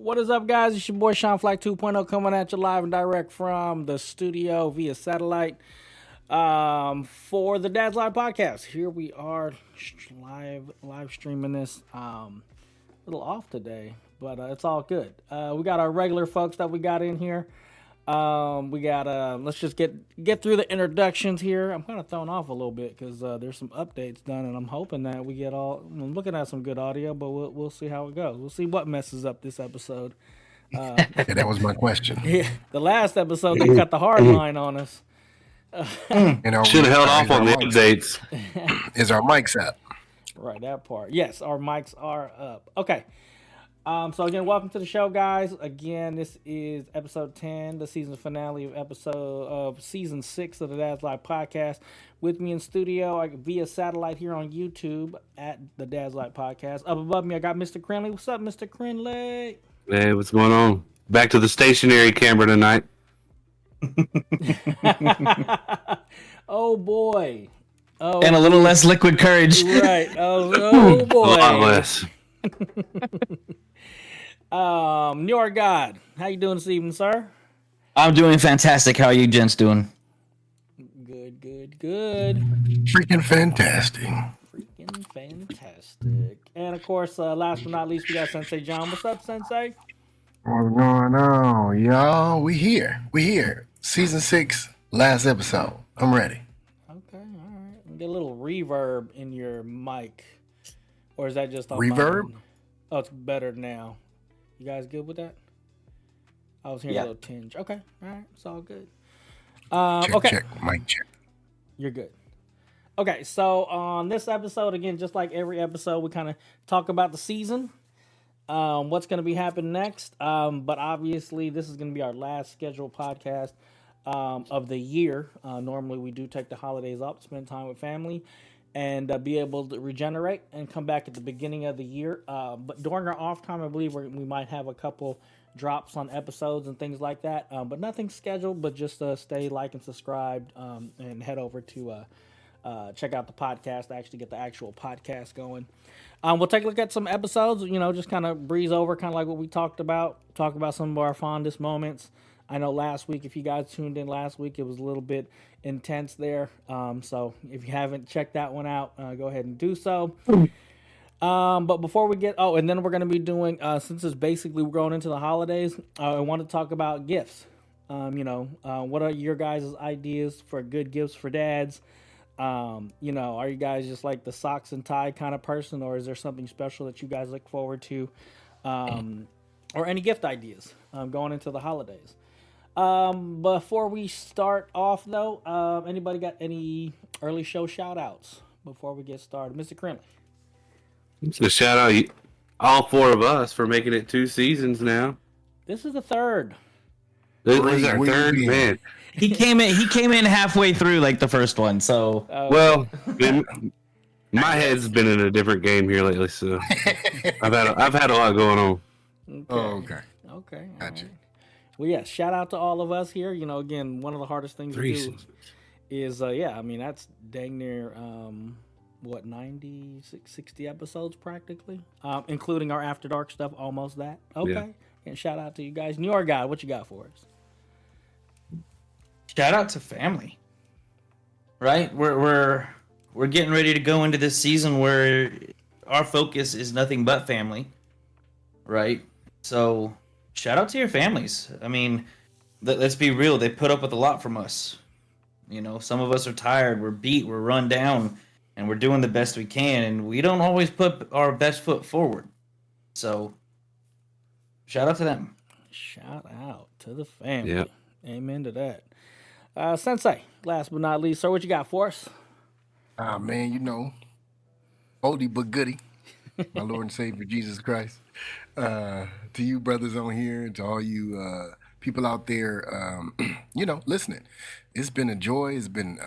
What is up, guys? It's your boy Sean Flac 2.0 coming at you live and direct from the studio via satellite for the Dad's Live podcast. Here we are live streaming this. A little off today, but it's all good. We got our regular folks that we got in here. We got let's just get through the introductions here. I'm kind of thrown off a little bit because there's some updates done, and I'm hoping that we get I'm looking at some good audio, but we'll see how it goes. We'll see what messes up this episode. Yeah, that was my question. Yeah, the last episode they cut the hard line on us. Should have held off on the updates. Is our mics up? Right, that part. Yes, our mics are up. Okay. So again, welcome to the show, guys. Again, this is episode 10, the season finale of season 6 of the Dad's Live podcast. With me in studio via satellite here on YouTube at the Dad's Live podcast. Up above me, I got Mr. Krinlee. What's up, Mr. Krinlee? Hey, what's going on? Back to the stationary camera tonight. Oh boy. Oh, and a little less liquid courage. Right. Oh boy. A lot less. NjordGod, how you doing this evening, sir? I'm doing fantastic. How are you gents doing? Good. Freaking fantastic. And of course, last but not least, we got Sensei Jon. What's up, Sensei? What's going on, y'all? We here. Season 6, last episode. I'm ready. Okay, all right. Get a little reverb in your mic. Or is that just on reverb? Mine? Oh, it's better now. You guys good with that? I was hearing a little tinge. Okay, all right. It's all good. Check. Mic check. You're good. Okay, so on this episode, again, just like every episode, we kind of talk about the season, what's going to be happening next. But obviously, this is going to be our last scheduled podcast of the year. Normally, we do take the holidays off to spend time with family and be able to regenerate and come back at the beginning of the year. But during our off time, I believe we might have a couple drops on episodes and things like that. But nothing scheduled, but just stay like and subscribed and head over to check out the podcast to actually get the actual podcast going. We'll take a look at some episodes, just kind of breeze over, kind of like what we talk about some of our fondest moments. I know last week, if you guys tuned in last week, it was a little bit intense there. So if you haven't checked that one out, go ahead and do so. But before we get, and then we're going to be doing, since it's basically we're going into the holidays, I want to talk about gifts. What are your guys' ideas for good gifts for dads? Are you guys just like the socks and tie kind of person, or is there something special that you guys look forward to? Or any gift ideas going into the holidays? Before we start off, though, anybody got any early show shout outs before we get started? Mr. Krinlee. So shout out all 4 of us for making it 2 seasons now. This is the third. This is our third, man. He came in halfway through like the first one, so well, my head's been in a different game here lately, so I've had a lot going on. Okay. Oh, okay. Gotcha. Right. Well, yeah, shout out to all of us here. Again, one of the hardest things to do is, that's dang near, 60 episodes practically, including our After Dark stuff, almost that. Okay. Yeah. And shout out to you guys. NjordGod, what you got for us? Shout out to family. Right? We're getting ready to go into this season where our focus is nothing but family. Right? So shout out to your families. I mean, let's be real. They put up with a lot from us. Some of us are tired. We're beat. We're run down. And we're doing the best we can. And we don't always put our best foot forward. So shout out to them. Shout out to the family. Yep. Amen to that. Sensei, last but not least, sir, what you got for us? Man, oldie but goodie. My Lord and Savior, Jesus Christ. To you brothers on here, to all you people out there, listening. It's been a joy. It's been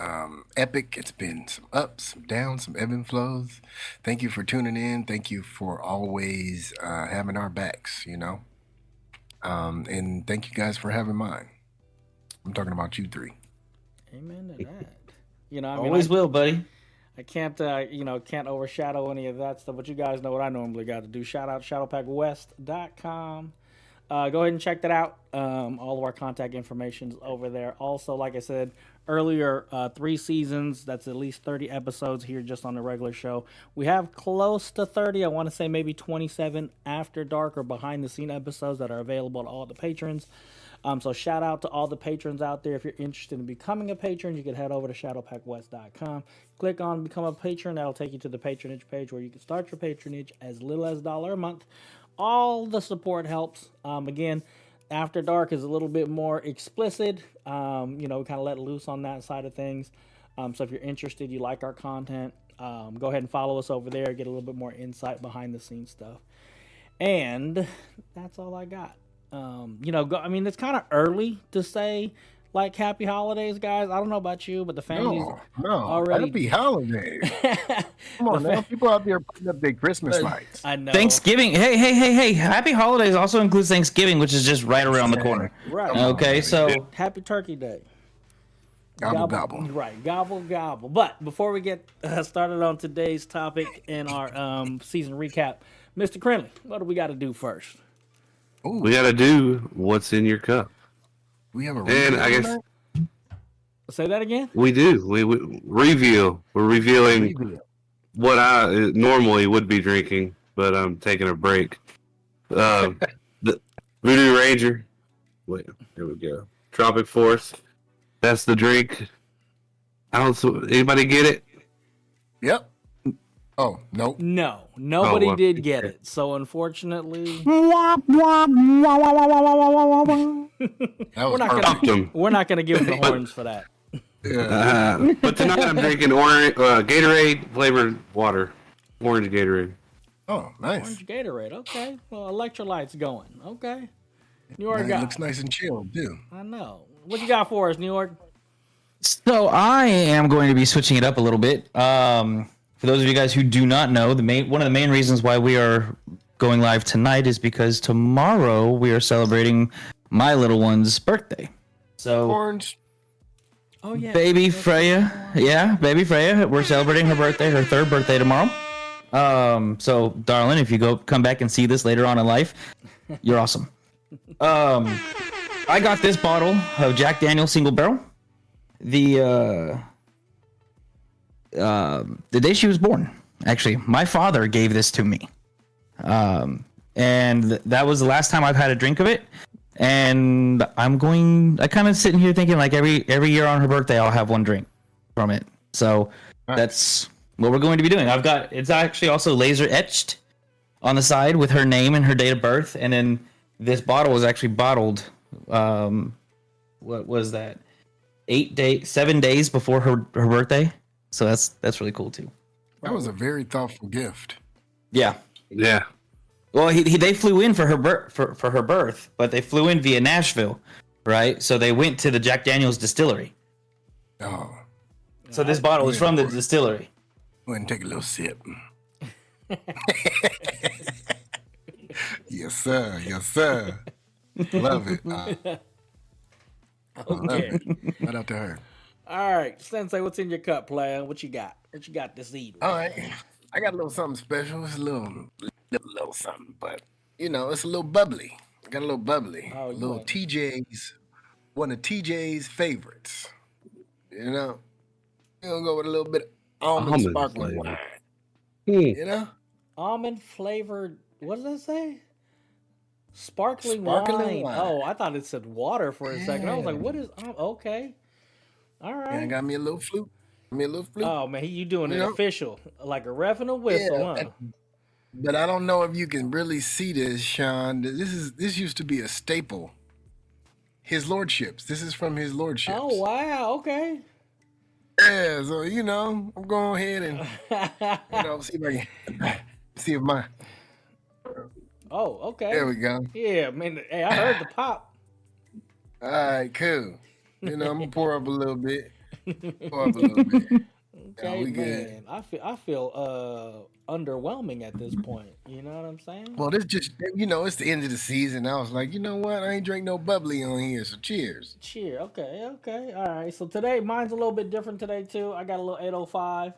epic. It's been some ups, some downs, some ebb and flows. Thank you for tuning in. Thank you for always having our backs, and thank you guys for having mine. I'm talking about you 3. Amen to that. Always will, buddy. I can't overshadow any of that stuff, but you guys know what I normally got to do. Shout out ShadowPackWest.com. Go ahead and check that out. All of our contact information is over there. Also, like I said earlier, 3 seasons. That's at least 30 episodes here just on the regular show. We have close to 30. I want to say maybe 27 after dark or behind the scene episodes that are available to all the patrons. So shout out to all the patrons out there. If you're interested in becoming a patron, you can head over to shadowpackwest.com. Click on Become a Patron. That'll take you to the patronage page where you can start your patronage as little as $1 a month. All the support helps. Again, After Dark is a little bit more explicit. We kind of let loose on that side of things. So if you're interested, you like our content, go ahead and follow us over there. Get a little bit more insight behind the scenes stuff. And that's all I got. It's kind of early to say like happy holidays, guys. I don't know about you, but the families No, already happy holidays. Come on now, people out there putting up their Christmas lights. I know. Thanksgiving. Hey. Happy holidays also includes Thanksgiving, which is just right around the corner. Right. Okay, so Happy Turkey Day. Gobble. Right, gobble. But before we get started on today's topic and our season recap, Mr. Krinlee, what do we got to do first? Ooh, We got to do what's in your cup. we have a And I review guess on Say that again? we do. We reveal. We're that? revealing Review. what I normally would be drinking, but I'm taking a break. The Voodoo Ranger. Wait, here we go. Tropic Force. That's the drink. Anybody get it? Yep. Oh, nope. No, nobody well, did get it. So unfortunately, That was not perfect. we're not gonna give them the horns for that. Yeah. But tonight I'm drinking Gatorade flavored water. Orange Gatorade. Oh, nice. Orange Gatorade. Okay. Well, electrolytes going. Okay. New York It got. looks nice and chilled too. I know. What you got for us, New York? So I am going to be switching it up a little bit. For those of you guys who do not know, one of the main reasons why we are going live tonight is because tomorrow we are celebrating my little one's birthday. So Orange. Oh yeah. baby Freya, baby Freya, we're celebrating her birthday, her 3rd birthday tomorrow. So darling, if you come back and see this later on in life, you're awesome. I got this bottle of Jack Daniel's Single Barrel. The day she was born, actually, my father gave this to me. And that was the last time I've had a drink of it. And I kind of sitting here thinking like every year on her birthday, I'll have one drink from it. So that's what we're going to be doing. It's actually also laser etched on the side with her name and her date of birth. And then this bottle was actually bottled. What was that? 7 days before her birthday. So that's really cool too. That was a very thoughtful gift. Yeah. Yeah. Well, they flew in for her birth, but they flew in via Nashville, right? So they went to the Jack Daniel's distillery. Oh, So this bottle is from the distillery. go ahead and take a little sip. Yes, sir. Yes, sir. Love it. Okay. Shout out to her. All right, Sensei, what's in your cup, player? What you got? What you got this evening? All right. I got a little something special. It's a little something, but it's a little bubbly. I got a little bubbly. Oh, a little right. TJ's, one of TJ's favorites. We're gonna go with a little bit of almond Almond sparkling flavor. wine. Almond flavored. What does that say? Sparkling Sparkling wine. wine. Oh, I thought it said water for a second. I was like, Yeah. what is? Okay. All And I right. got me a little flute. Oh man, you doing it You know? official, like a ref and a whistle, Yeah, huh? But I don't know if you can really see this, Sean. This used to be a staple. His lordships. This is from his lordships. Oh wow. Okay. Yeah, so I'm going ahead and see if I can see if my Oh, okay. there we go. Yeah, man. Hey, I heard the pop. All right, cool. I'm gonna pour up a little bit. Pour up a little bit. Okay, we good. man. I feel underwhelming at this point. You know what I'm saying? Well, this just it's the end of the season. I was like, you know what? I ain't drink no bubbly on here, so cheers. Cheer. Okay. All right. So today, mine's a little bit different today too. I got a little 805.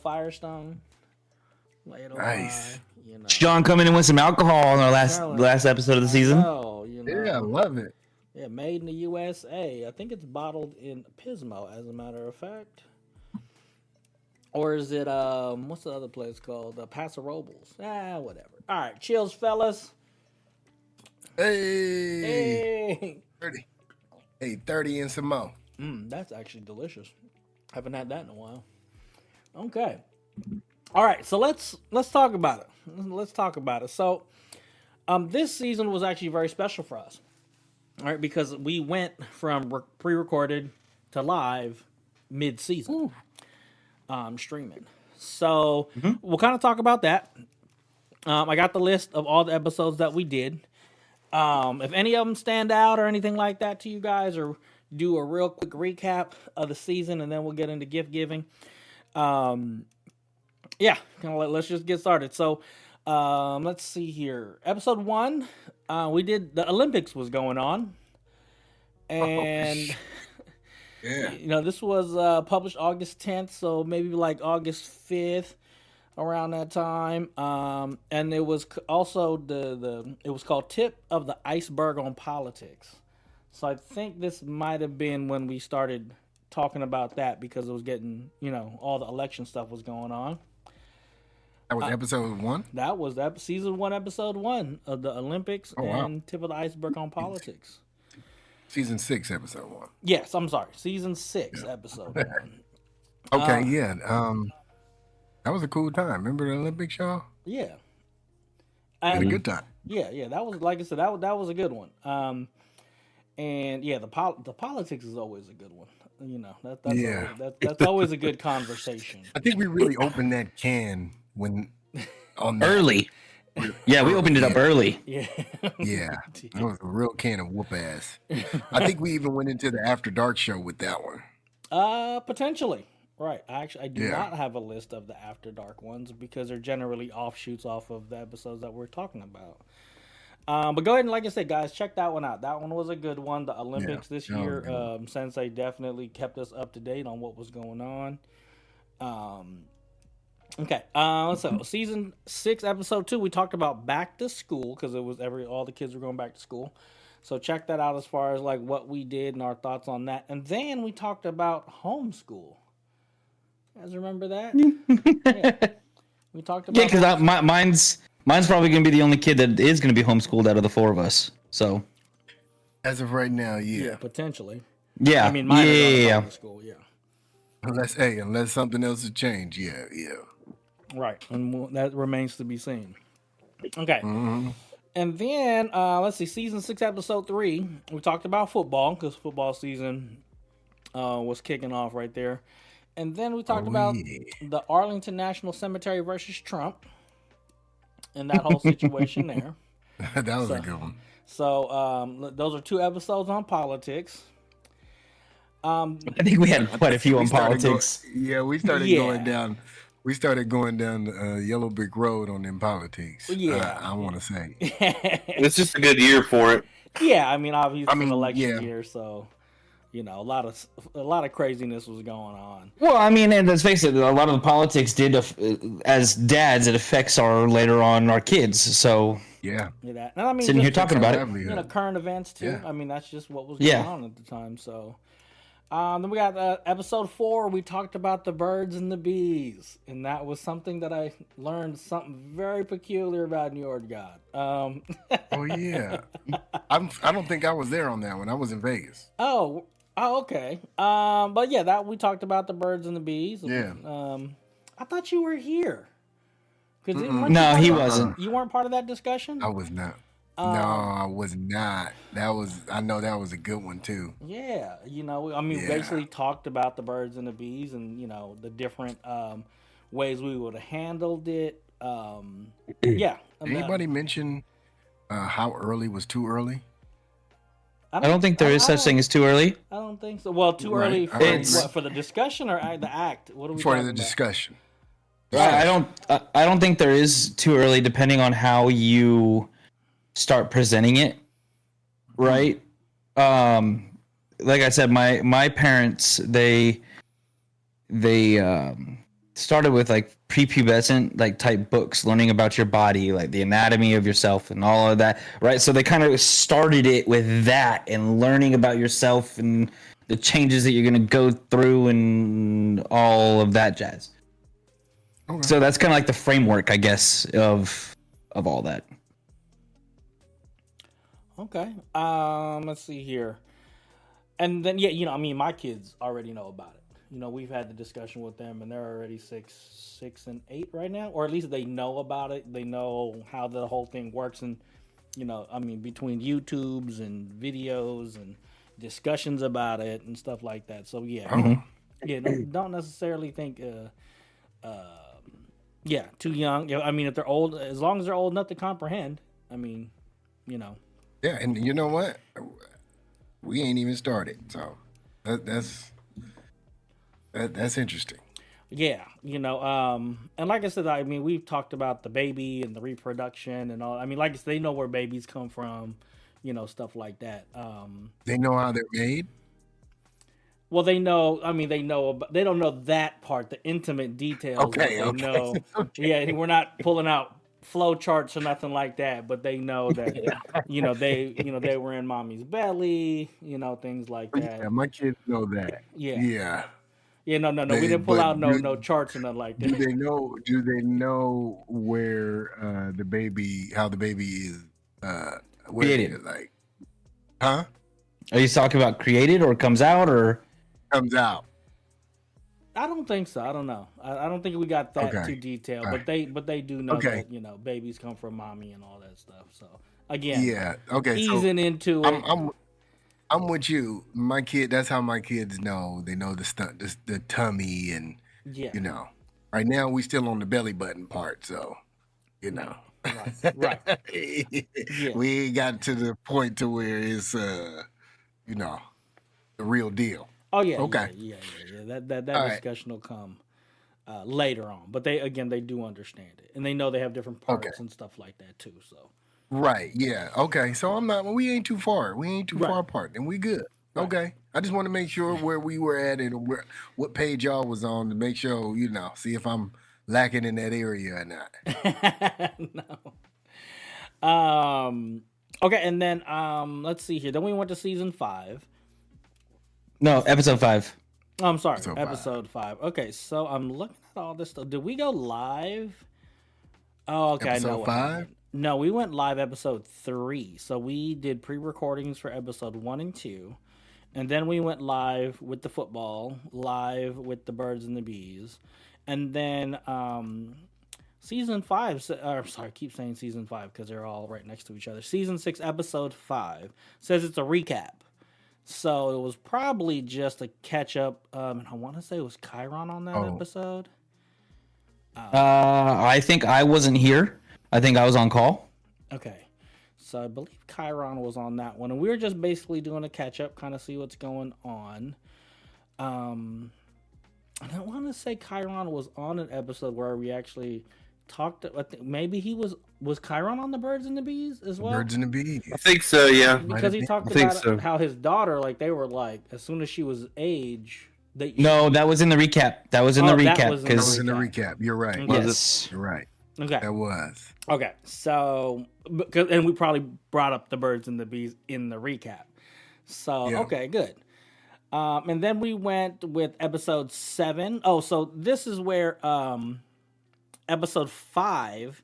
Firestone. Later, Nice. you know. Sean coming in with some alcohol on our last episode of the season. Oh, you know. Yeah, I love it. Yeah, made in the USA. I think it's bottled in Pismo, as a matter of fact. Or is it what's the other place called? Paso Robles. Whatever. All right, chills, fellas. Hey, Hey. 30. Hey, 30 and some more. That's actually delicious. Haven't had that in a while. Okay. All right, so let's talk about it. Let's talk about it. So, this season was actually very special for us. All right, because we went from pre-recorded to live mid-season, streaming. So we'll kind of talk about that. I got the list of all the episodes that we did. If any of them stand out or anything like that to you guys, or do a real quick recap of the season, and then we'll get into gift giving. Yeah, let's just get started. So, let's see here. Episode 1, we did the Olympics was going on, and Yeah. you know, this was published August 10th, so maybe like August 5th, around that time. And it was also it was called Tip of the Iceberg on Politics. So I think this might have been when we started talking about that, because it was getting, you know, all the election stuff was going on. That was episode 1? That was season 1, episode 1 of the Olympics and Tip of the Iceberg on Politics. Season 6, episode 1. Yes, I'm sorry. Season 6, episode 1. Okay, yeah. That was a cool time. Remember the Olympics, y'all? Yeah. Had a good time. Yeah. That was, like I said, that was a good one. And yeah, the politics is always a good one. You know, that's always a good conversation. I think we really opened that can when on that. Early. Yeah, we opened it up early. Yeah. Yeah, that was a real can of whoop ass. I think we even went into the After Dark show with that one. Potentially. Right. I do Yeah. not have a list of the After Dark ones, because they're generally offshoots off of the episodes that we're talking about. But go ahead and, like I said, guys, check that one out. That one was a good one. The Olympics this that was a year, good one. Sensei definitely kept us up to date on what was going on. Okay, so season 6, episode 2, we talked about back to school, because it was all the kids were going back to school. So check that out as far as like what we did and our thoughts on that. And then we talked about homeschool. You guys remember that? Yeah. We talked about Yeah, because mine's probably gonna be the only kid that is gonna be homeschooled out of the 4 of us. So As of right now, yeah. potentially. yeah, I mean, mine is yeah. out of school, yeah. Unless something else has changed, yeah. Right, and that remains to be seen. Okay, Mm-hmm. and then let's see, season 6, episode 3. We talked about football, because football season was kicking off right there, and then we talked about the Arlington National Cemetery versus Trump, and that whole situation there. That was a good one. So those are 2 episodes on politics. I think we had quite a few on politics. We started Yeah. going down. We started going down the Yellow Brick Road on them politics. Yeah. I want to say. It's just a good year for it. Yeah, I mean, obviously, it's an election yeah. year, so you know, a lot of craziness was going on. Well, I mean, and let's face it, a lot of the politics did, as dads, it affects later on our kids. So Yeah. Yeah, and I mean, sitting here just, talking about it. livelihood. you know, current events too. Yeah. I mean, that's just what was going Yeah. on at the time. So, then we got episode 4. We talked about the birds and the bees, and that was something that I learned something very peculiar about NjordGod. Oh yeah. I don't think I was there on that one. I was in Vegas. Oh, okay. But yeah, that we talked about the birds and the bees. Yeah. I thought you were here. No, he wasn't. You weren't part of that discussion? I was not. No, I was not. I know that was a good one too. Yeah, you know, I mean, we basically talked about the birds and the bees, and you know, the different ways we would have handled it. Yeah. Did anybody mention how early was too early? I don't think there is such thing as too early. I don't think so. Well, too Right. early for It's- what, for the discussion or the act? What are we For talking the about? discussion. I don't think there is too early, depending on how you start presenting it. Right. Like I said, my parents they started with like prepubescent like type books, learning about your body, like the anatomy of yourself and all of that, right? So they kind of started it with that and learning about yourself and the changes that you're going to go through and all of that jazz. Okay. So that's kind of like the framework, I guess, of all that. Okay. Let's see here. And then, yeah, you know, I mean, my kids already know about it. You know, we've had the discussion with them, and they're already 6 and 8 right now, or at least they know about it. They know how the whole thing works, and you know, I mean, between YouTubes and videos and discussions about it and stuff like that. So yeah, yeah, don't necessarily think, yeah, too young. I mean, if they're old, as long as they're old enough to comprehend. I mean, you know. Yeah, and you know what? We ain't even started, so that's interesting. Yeah, you know, and like I said, I mean, we've talked about the baby and the reproduction and all. I mean, like I said, they know where babies come from, you know, stuff like that. They know how they're made. Well, they know. I mean, they know. They don't know that part, the intimate details. Okay, But they know. Yeah, we're not pulling out flow charts or nothing like that. But they know that, you know, they were in mommy's belly, you know, things like that. Yeah, my kids know that. Yeah. Yeah. Yeah, no. We didn't pull but out no charts or nothing like Do that. they know? Do they know where how the baby is where Created. it, like, huh? Are you talking about created or comes out or? Comes out. I don't think so. I don't know. I don't think we got that Okay. too detailed, All but they do know Okay. that, you know, babies come from mommy and all that stuff. So again, Yeah. Okay. So easing into it. I'm with you. My kid. That's how my kids know. They know the stuff, the tummy, and Yeah. you know. Right now we still on the belly button part, so you know. Right. We ain't got to the point to where it's you know, the real deal. Oh yeah. Okay. Yeah. That All right. discussion will come later on, but they do understand it, and they know they have different parts Okay. and stuff like that too. So Right. Yeah. Okay. So we ain't too far. We ain't too Right. far apart, and we good. Right. Okay. I just want to make sure where we were at and what page y'all was on to make sure, you know, see if I'm lacking in that area or not. no. Okay, and then let's see here. Then we went to season 5. No, episode 5. Oh, I'm sorry, Episode 5. episode 5. Okay, so I'm looking at all this stuff. Did we go live? Oh, okay, I know Episode what 5? happened. No, we went live episode 3. So we did pre-recordings for episode 1 and 2. And then we went live with the football, live with the birds and the bees. And then season 5, sorry, I keep saying season 5 because they're all right next to each other. Season 6, episode 5 says it's a recap. So it was probably just a catch up. And I want to say it was Chiron on that episode. I think I wasn't here. I think I was on call. Okay. So I believe Chiron was on that one. And we were just basically doing a catch up, kind of see what's going on. And I want to say Chiron was on an episode where we actually talked. I think maybe he was Chiron on the birds and the bees as well. Birds and the bees. I think so, yeah. Because he talked think about so. how his daughter, like they were like, as soon as she was age, No, that was in the recap. That was in the Oh, that recap. was in the That was in the recap. recap. You're right. Okay. Yes. You're right. Okay. That was. Okay. So, and we probably brought up the birds and the bees in the recap. So, Yeah. okay, good. And then we went with episode 7. Oh, so this is where episode 5,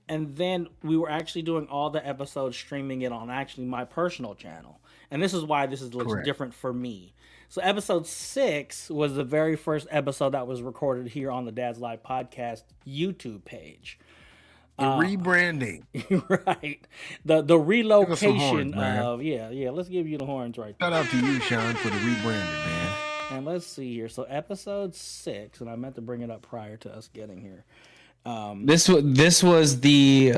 and then we were actually doing all the episodes, streaming it on actually my personal channel. And this is why this looks Correct. different for me. So episode 6 was the very first episode that was recorded here on the Dad's Live podcast YouTube page. The rebranding. Right. The relocation horns, man. of let's give you the horns right there. Shout out to you, Sean, for the rebranding, man. And let's see here. So episode 6, and I meant to bring it up prior to us getting here. This was the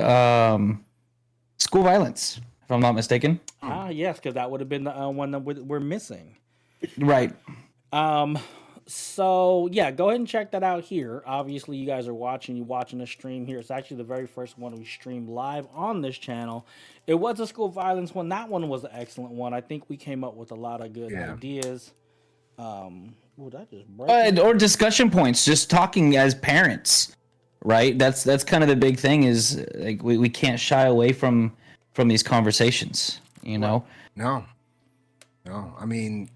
school violence, if I'm not mistaken. Yes, because that would have been the one that we're missing. Right. So yeah, go ahead and check that out here. Obviously, you guys are watching the stream here. It's actually the very first one we streamed live on this channel. It was a school violence one. That one was an excellent one. I think we came up with a lot of good ideas. Ooh, that just broke. Or discussion points, just talking as parents, right? That's kind of the big thing is like we can't shy away from these conversations, you know? No. I mean,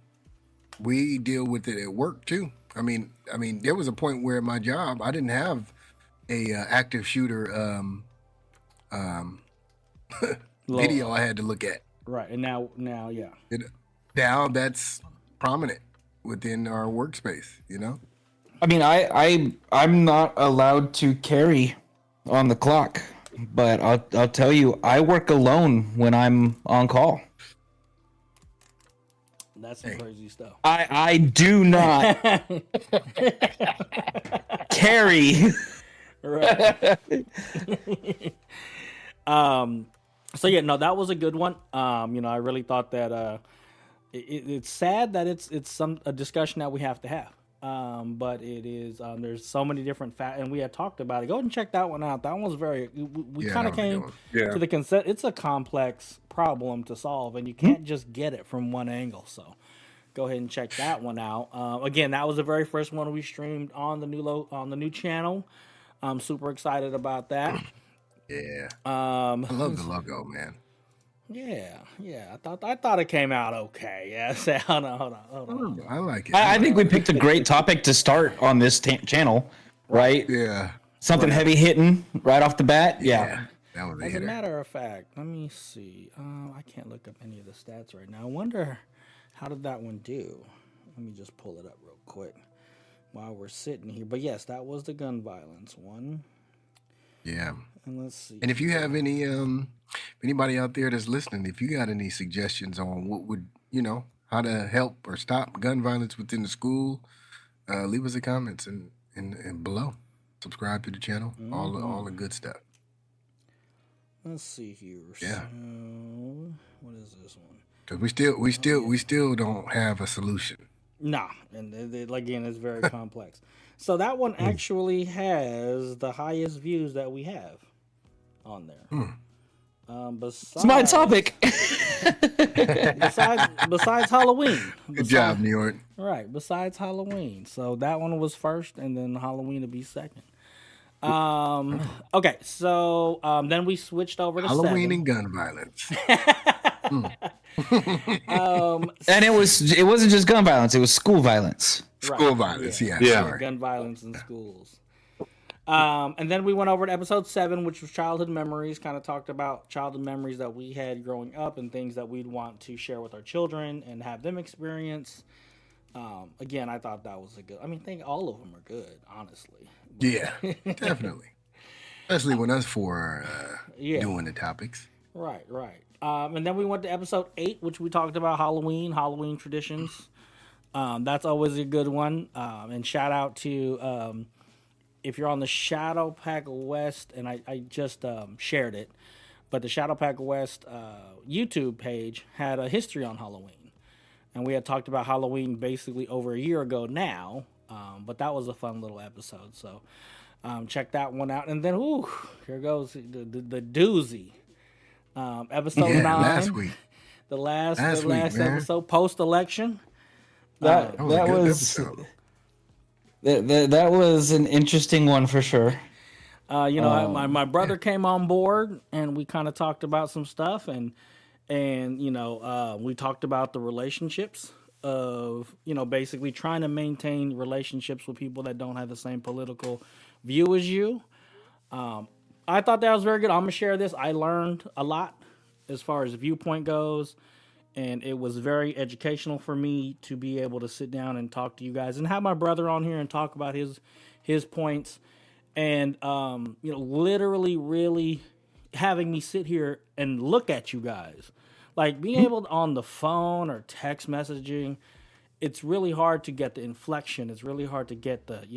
we deal with it at work too. I mean, there was a point where at my job I didn't have a active shooter video I had to look at. Right, and now, yeah. Now that's prominent within our workspace. You know. I mean, I'm not allowed to carry on the clock, but I'll tell you, I work alone when I'm on call. That's some crazy stuff. I do not carry. Right. So yeah, no, that was a good one. I really thought that it's sad that it's a discussion that we have to have. But it is there's so many different and we had talked about it. Go ahead and check that one out. That one was we kind of came to the consent. It's a complex problem to solve, and you can't just get it from one angle. So go ahead and check that one out. Again, that was the very first one we streamed on the new channel. I'm super excited about that. Yeah. I love the logo, man. Yeah. I thought it came out okay. Yeah. Hold on. I like it. I think we picked a great topic to start on this channel, right? Yeah. Something heavy hitting right off the bat. Yeah. That was As a matter of fact, let me see. I can't look up any of the stats right now. I wonder how did that one do. Let me just pull it up real quick while we're sitting here. But yes, that was the gun violence one. Yeah. And let's see. And if you have any anybody out there that's listening, if you got any suggestions on what would, how to help or stop gun violence within the school, leave us a comments and below. Subscribe to the channel. All the good stuff. Let's see here. Yeah. So, what is this one? Because we still don't have a solution. Nah, and again, it's very complex. So that one actually has the highest views that we have on there. Besides, it's my topic. besides Halloween. Good job, New York. Right, besides Halloween. So that one was first, and then Halloween to be second. Okay, so then we switched over to Halloween 7. and gun violence. And it wasn't just gun violence; it was school violence. School violence, yeah. Yeah. Gun violence in schools. And then we went over to episode 7, which was childhood memories. Kind of talked about childhood memories that we had growing up and things that we'd want to share with our children and have them experience. Again, I thought that was a good. I think all of them are good, honestly. Yeah, definitely. Especially when us four are doing the topics. Right. And then we went to episode 8, which we talked about Halloween traditions. That's always a good one. And shout out to if you're on the Shadow Pack West, and I just shared it, but the Shadow Pack West YouTube page had a history on Halloween. And we had talked about Halloween basically over a year ago now, but that was a fun little episode. So check that one out. And then, here goes the doozy. Episode 9. Last week. The last week, episode, post-election. That was an interesting one for sure. My brother came on board, and we kind of talked about some stuff, and we talked about the relationships of basically trying to maintain relationships with people that don't have the same political view as you. I thought that was very good. I'm gonna share this. I learned a lot as far as viewpoint goes, and it was very educational for me to be able to sit down and talk to you guys and have my brother on here and talk about his points, and literally really having me sit here and look at you guys, like being able to, on the phone or text messaging. It's really hard to get the inflection. It's really hard to get the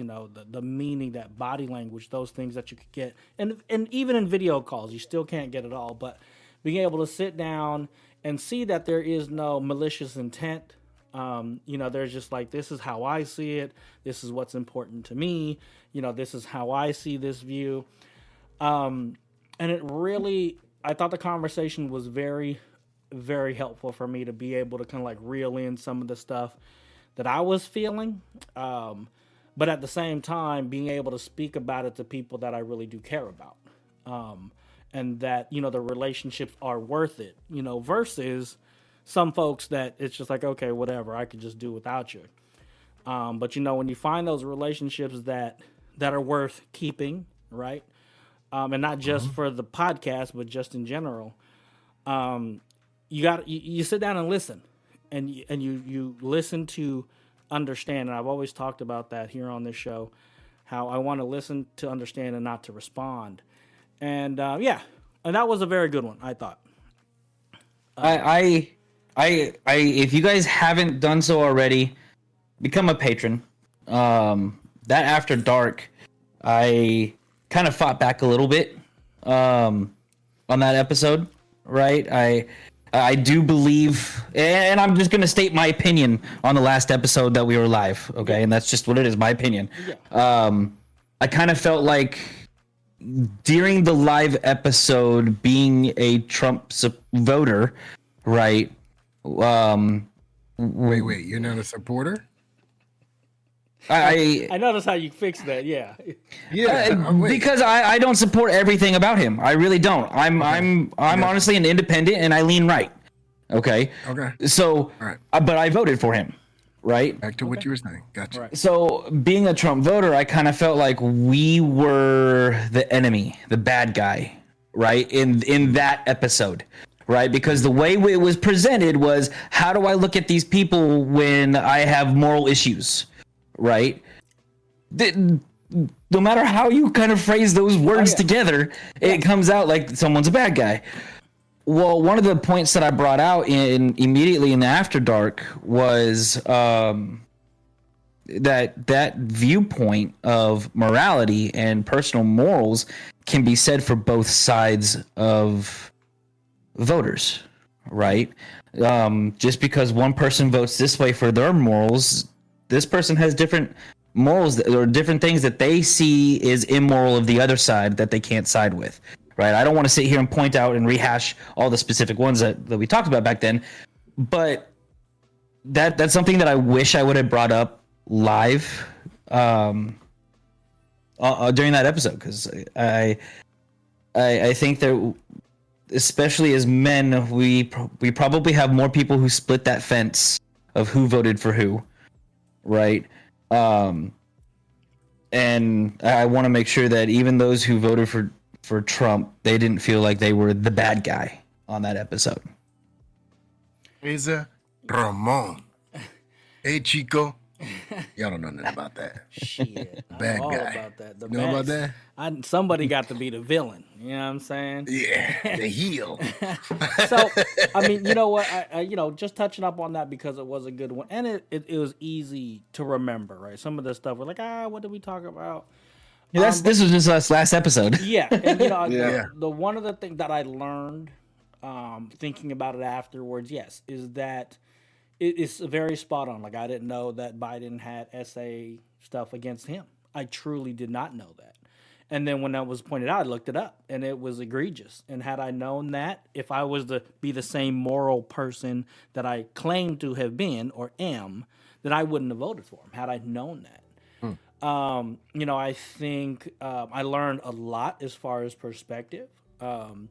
meaning, that body language, those things that you could get. And even in video calls, you still can't get it all. But being able to sit down and see that there is no malicious intent. There's just like, this is how I see it. This is what's important to me. This is how I see this view. And it really, I thought the conversation was very, very helpful for me to be able to kind of like reel in some of the stuff that I was feeling. But at the same time, being able to speak about it to people that I really do care about. And that, the relationships are worth it, versus some folks that it's just like, okay, whatever, I could just do without you. But when you find those relationships that are worth keeping, right? And not just for the podcast, but just in general, you sit down and listen, and you listen to understand. And I've always talked about that here on this show, how I want to listen to understand and not to respond. And and that was a very good one, I thought. I if you guys haven't done so already, become a patron. That After Dark, I kind of fought back a little bit on that episode, right? I do believe, and I'm just going to state my opinion on the last episode that we were live, okay? And that's just what it is, my opinion. Yeah. I kind of felt like during the live episode, being a Trump voter, right? Wait, you're not a supporter? I noticed how you fixed that. Yeah, because I don't support everything about him. I really don't. I'm honestly an independent, and I lean right. Okay. So, right. But I voted for him, right? Back to what you were saying. Gotcha. Right. So, being a Trump voter, I kind of felt like we were the enemy, the bad guy, right? In that episode. Right, because the way it was presented was, how do I look at these people when I have moral issues? Right? No matter how you kind of phrase those words together, it comes out like someone's a bad guy. Well, one of the points that I brought out immediately in the After Dark was that viewpoint of morality and personal morals can be said for both sides of voters, right? Just because one person votes this way for their morals, this person has different morals or different things that they see is immoral of the other side that they can't side with, right? I don't want to sit here and point out and rehash all the specific ones that we talked about back then, but that's something that I wish I would have brought up live during that episode, because I think that, especially as men, we probably have more people who split that fence of who voted for who, right? And I want to make sure that even those who voted for Trump, they didn't feel like they were the bad guy on that episode. Isa Ramon. Hey, Chico. Y'all don't know nothing about that. Shit. Bad all guy. about that. You know about that? Somebody got to be the villain. You know what I'm saying? Yeah, the heel. So, I mean, you know what? I just touching up on that because it was a good one. And it was easy to remember, right? Some of the stuff we're like, what did we talk about? Yeah, this was just last episode. Yeah. And, the one of the things that I learned thinking about it afterwards, yes, is that it's very spot on. Like, I didn't know that Biden had SA stuff against him. I truly did not know that. And then when that was pointed out, I looked it up, and it was egregious. And had I known that, if I was to be the same moral person that I claim to have been or am, then I wouldn't have voted for him had I known that. I think I learned a lot as far as perspective. And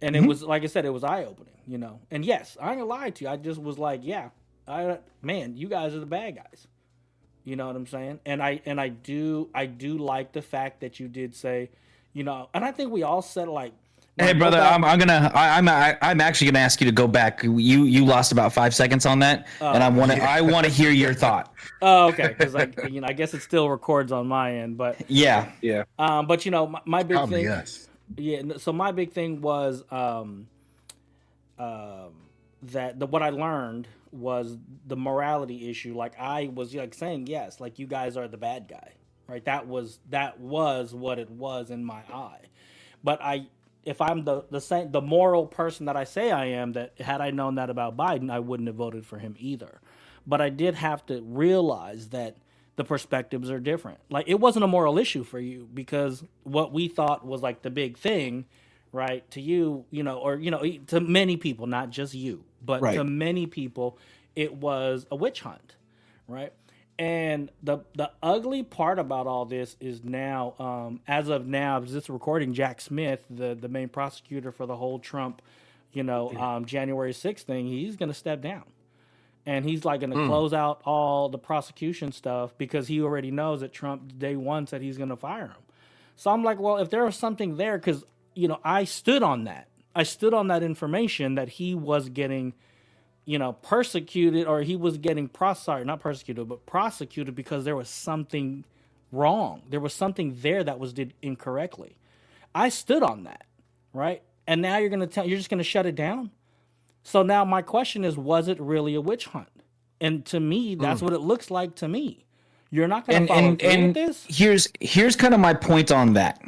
it was, like I said, it was eye-opening, And yes, I ain't gonna lie to you. I just was like, you guys are the bad guys. You know what I'm saying? And I do like the fact that you did say, and I think we all said, like, hey brother, I'm actually gonna ask you to go back. You lost about 5 seconds on that, and I want to hear your thought. Oh, okay, because I guess it still records on my end, but yeah. But my big Probably thing, yes. Yeah. So my big thing was that what I learned was the morality issue. Like, I was saying, yes, like, you guys are the bad guy, right? That was what it was in my eye. But if I'm the moral person that I say I am, that had I known that about Biden, I wouldn't have voted for him either. But I did have to realize that the perspectives are different. Like, it wasn't a moral issue for you, because what we thought was like the big thing, right, to you, to many people, not just you, but to many people, it was a witch hunt, right? And the ugly part about all this is now, as of now, this recording, Jack Smith, the main prosecutor for the whole Trump, January 6th thing, he's going to step down. And he's like going to close out all the prosecution stuff because he already knows that Trump day one said he's going to fire him. So I'm like, well, if there was something there, because, I stood on that. I stood on that information that he was getting, persecuted, or he was getting not persecuted, but prosecuted because there was something wrong. There was something there that was did incorrectly. I stood on that, right? And now you're just going to shut it down? So now my question is, was it really a witch hunt? And to me, that's what it looks like to me. You're not going to follow through with this? Here's kind of my point on that.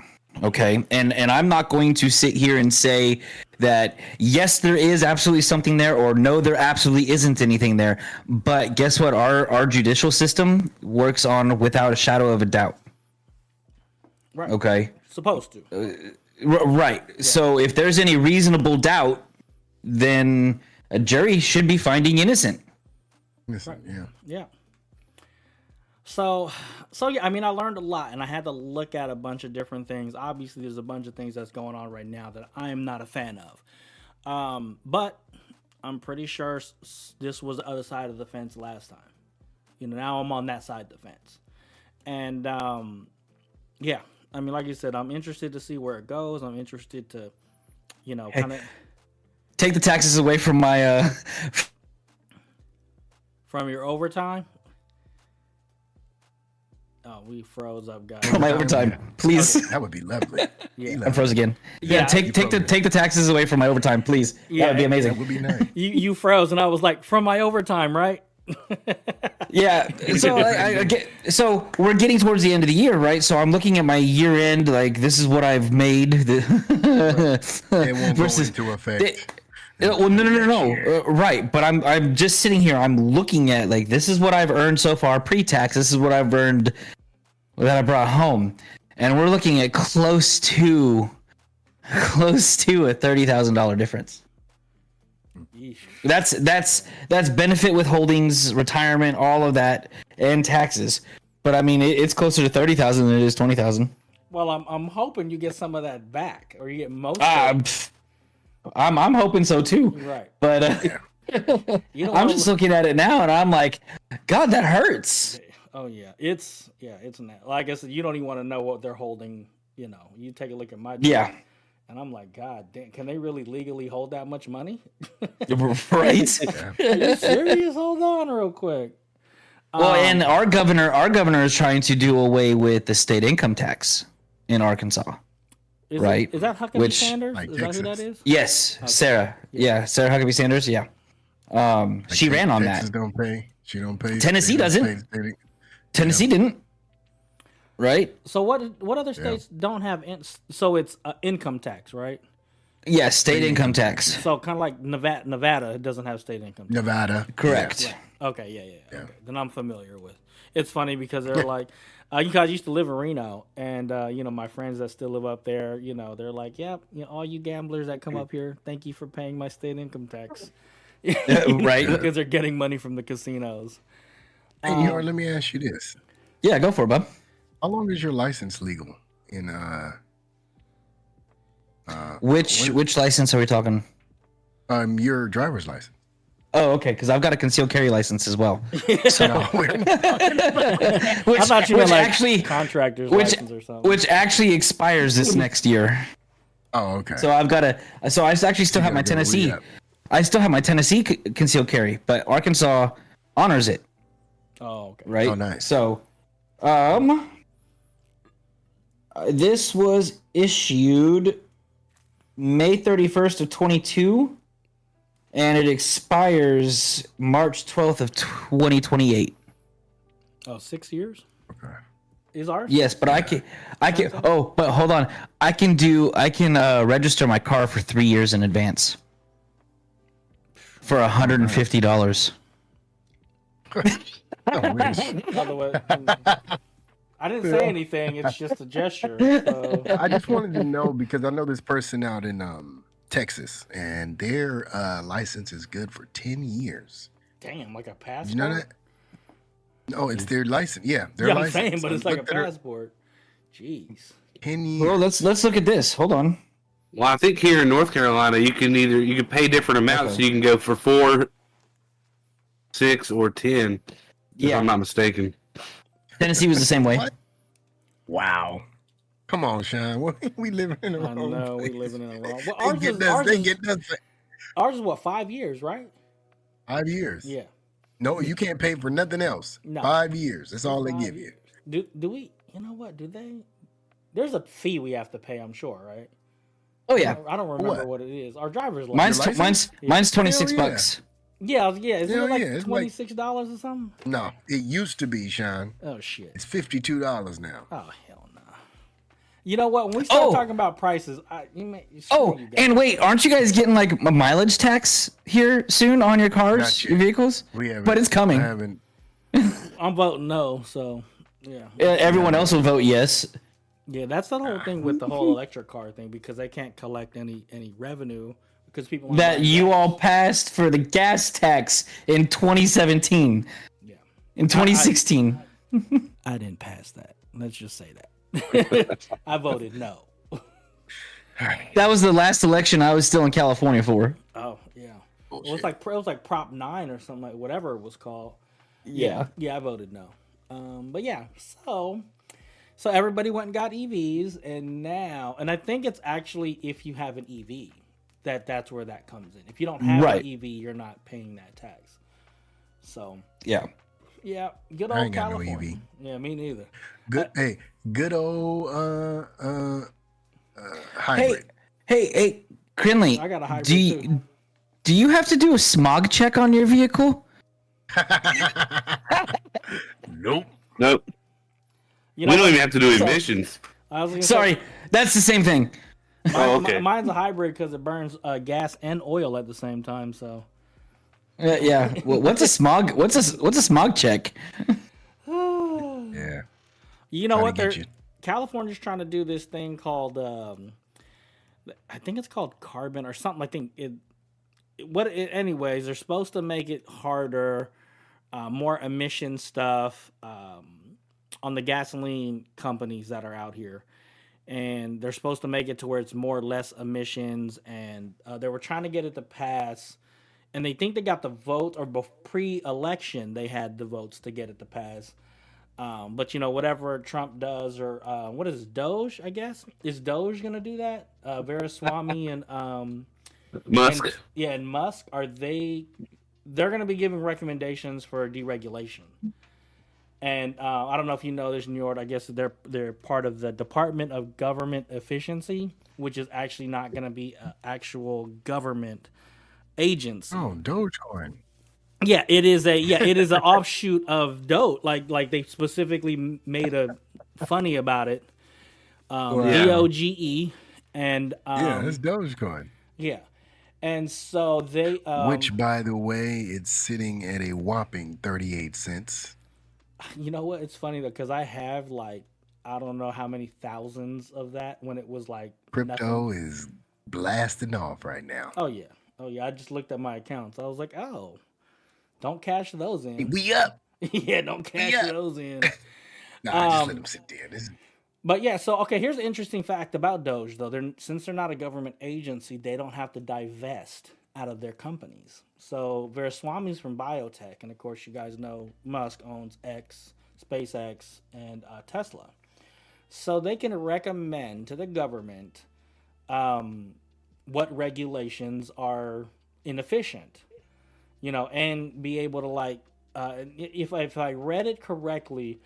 Okay. And I'm not going to sit here and say that, yes, there is absolutely something there, or no, there absolutely isn't anything there. But guess what? Our judicial system works on without a shadow of a doubt. Right. Okay. Supposed to. Right. Yeah. So if there's any reasonable doubt, then a jury should be finding innocent. Right. Yeah. Yeah. So yeah, I mean, I learned a lot, and I had to look at a bunch of different things. Obviously, there's a bunch of things that's going on right now that I am not a fan of. But I'm pretty sure this was the other side of the fence last time. Now I'm on that side of the fence. And, yeah, I mean, like you said, I'm interested to see where it goes. I'm interested to, kind of... Take the taxes away from my... From your overtime? Oh, we froze up, guys. From my overtime, please. Okay, that would be lovely. Yeah, I froze again. Yeah, take the taxes away from my overtime, please. Yeah, that would be amazing. That would be nice. You froze, and I was like, from my overtime, right? Yeah. So I get. So we're getting towards the end of the year, right? So I'm looking at my year end. Like, this is what I've made. It won't go into effect. Well, no. Right, but I'm just sitting here. I'm looking at, like, this is what I've earned so far pre-tax. This is what I've earned that I brought home, and we're looking at close to a $30,000 difference. Yeesh. That's benefit withholdings, retirement, all of that, and taxes. But I mean, it's closer to 30,000 than it is 20,000. Well, I'm hoping you get some of that back, or you get most. of it. I'm hoping so too. Right. But I'm just looking at it now, and I'm like, God, that hurts. Oh yeah, it's like I said, you don't even want to know what they're holding. You take a look at my yeah, and I'm like, God damn, can they really legally hold that much money? Right? Are you serious? Hold on, real quick. Well, and our governor is trying to do away with the state income tax in Arkansas. Is right? Is that Huckabee Sanders? Like is that who that is? Yes, okay. Sarah. Yeah, Sarah Huckabee Sanders. Yeah. Like she ran on Texas that. Don't pay. She don't pay. Tennessee doesn't. Tennessee didn't. Right. So what other states don't have? So it's income tax, right? Yeah, state income tax. So kind of like Nevada doesn't have state income tax. Nevada. Correct. Yeah. Okay, yeah. Okay. Then I'm familiar with. It's funny because they're like, you guys used to live in Reno, and my friends that still live up there, they're like, yep, all you gamblers that come up here, thank you for paying my state income tax. Right. Because they're getting money from the casinos. Hey, let me ask you this. Yeah, go for it, bub. How long is your license legal in which license are we talking? Your driver's license. Oh, okay, because I've got a concealed carry license as well. So, No, we're not talking about I thought you meant like actually contractor's license or something. which actually expires this next year. Oh, okay. So I've got so I actually still have my Tennessee. I still have my Tennessee concealed carry, but Arkansas honors it. Oh, okay. Right. Oh, nice. So, this was issued May 31st of 22, and it expires March 12th of 2028. Oh, 6 years? Okay. Is ours? Yes, but I can. Oh, but hold on. I can register my car for 3 years in advance for $150. I wish. By the way, I didn't say anything. It's just a gesture. So. I just wanted to know because I know this person out in Texas, and their license is good for 10 years. Damn, like a passport. You know that? No, it's their license. Yeah, their Yeah, I'm license. saying, but it's like a Look at her. passport. Jeez. 10 Well, years. let's look at this. Hold on. Well, I think here in North Carolina, you can pay different amounts. Okay. So you can go for 4, 6, or 10. If Yeah. I'm not mistaken. Tennessee was the same way. What? Wow. Come on, Sean. We living in the I wrong know place. we living in a wrong. Well, They get us for ours is what, 5 years, right? 5 years. Yeah. No, you can't pay for nothing else. No. 5 years. That's all they 5 give you. years. Do we? You know what? Do they? There's a fee we have to pay. I'm sure, right? Oh yeah. I don't remember what it is. Our driver's license. Mine's license? mine's $26 Hell yeah. bucks. Yeah. Isn't Hell it like yeah, it's like- $26 or something? No, it used to be, Sean. Oh shit. It's $52 now. Oh hell no. You know what? When we start Oh. talking about prices, Oh, and wait, aren't you guys getting like a mileage tax here soon on your cars, Not yet. your vehicles? We haven't. But it's coming. I haven't. I'm voting no. So yeah. Everyone else will vote yes. Yeah, that's the whole thing with the whole electric car thing because they can't collect any revenue because people aren't That buying you gas. all passed for the gas tax in 2017. Yeah. In 2016. I didn't pass that. Let's just say that. I voted no. That was the last election I was still in California for. Oh yeah. Well, it was like Prop 9 or something like whatever it was called. Yeah. Yeah, I voted no. But yeah, so everybody went and got EVs, and I think it's actually if you have an EV, that's where that comes in. If you don't have Right. an EV, you're not paying that tax. So Yeah. yeah, good I old ain't got no California. EV. Yeah, me neither. Good old hybrid. Hey, Krinlee. I got a hybrid do you have to do a smog check on your vehicle? Nope. Nope. You We know, don't even have to do emissions. I was gonna Sorry, that's the same thing. say, Oh, okay. mine's a hybrid because it burns gas and oil at the same time. So Yeah. What's a smog? What's a smog check? Yeah. you know Trying what? to get you. California's trying to do this thing called I think it's called carbon or something. I think anyways, they're supposed to make it harder, more emission stuff on the gasoline companies that are out here, and they're supposed to make it to where it's more or less emissions. And they were trying to get it to pass, and they think they got the vote or pre-election they had the votes to get it to pass. But whatever Trump does, or what is it, Doge? I guess is Doge gonna do that? Veraswamy and Musk. and Musk they're gonna be giving recommendations for deregulation. And I don't know if you know this, Njord. I guess they're part of the Department of Government Efficiency, which is actually not going to be an actual government agency. Oh, Dogecoin. Yeah, it is an offshoot of Doge. Like they specifically made a funny about it. DOGE and Yeah, it's Dogecoin. yeah, and so they Which, by the way, it's sitting at a whopping 38 cents. you know what? It's funny though because I have I don't know how many thousands of that when it was like Crypto nothing. is blasting off right now. Oh yeah. I just looked at my accounts. I was like, oh, don't cash those in. We up. Yeah, don't cash up. those in. Nah, just let them sit there. But yeah, so okay, here's an interesting fact about Doge though. Since they're not a government agency, they don't have to divest out of their companies. So Veraswamy's from biotech, and of course you guys know Musk owns SpaceX, and Tesla. So they can recommend to the government what regulations are inefficient, and be able to if I read it correctly,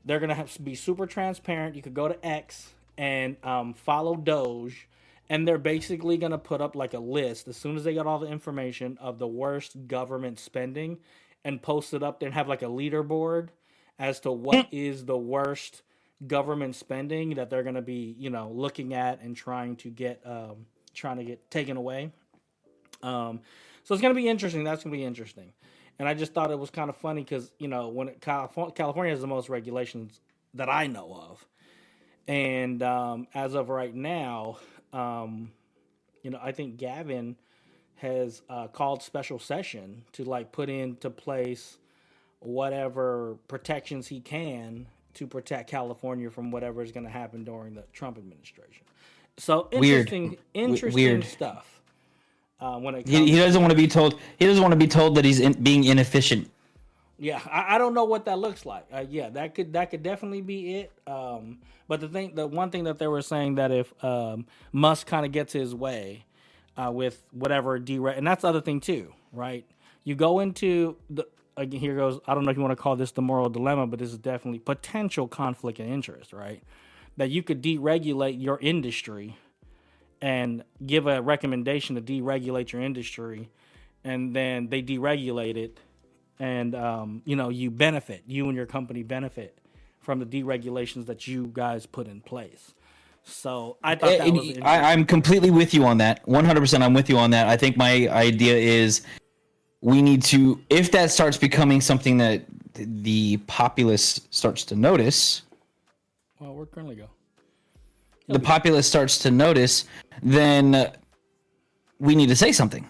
they're gonna have to be super transparent. You could go to X and follow Doge, and they're basically gonna put up like a list as soon as they got all the information of the worst government spending, and post it up there and have like a leaderboard as to what is the worst government spending that they're gonna be looking at and trying to get taken away. So it's gonna be interesting. That's gonna be interesting. And I just thought it was kind of funny because, when California has the most regulations that I know of. And as of right now, I think Gavin has called special session to put into place whatever protections he can to protect California from whatever is going to happen during the Trump administration. So Weird. interesting Weird. stuff. When it comes, He doesn't want to be told. He doesn't want to be told that he's being inefficient. yeah, I don't know what that looks like. Yeah, that could definitely be it. But the one thing that they were saying that if Musk kind of gets his way with whatever and that's the other thing too, right? You go into again, here goes. I don't know if you want to call this the moral dilemma, but this is definitely potential conflict of interest, right? That you could deregulate your industry and give a recommendation to deregulate your industry, and then they deregulate it, and you benefit, you and your company benefit from the deregulations that you guys put in place. So I thought that was I'm completely with you on that. 100%, I'm with you on that. I think my idea is we need to, if that starts becoming something that the populace starts to notice. Well, where'd Krinlee go? The populace starts to notice, then we need to say something.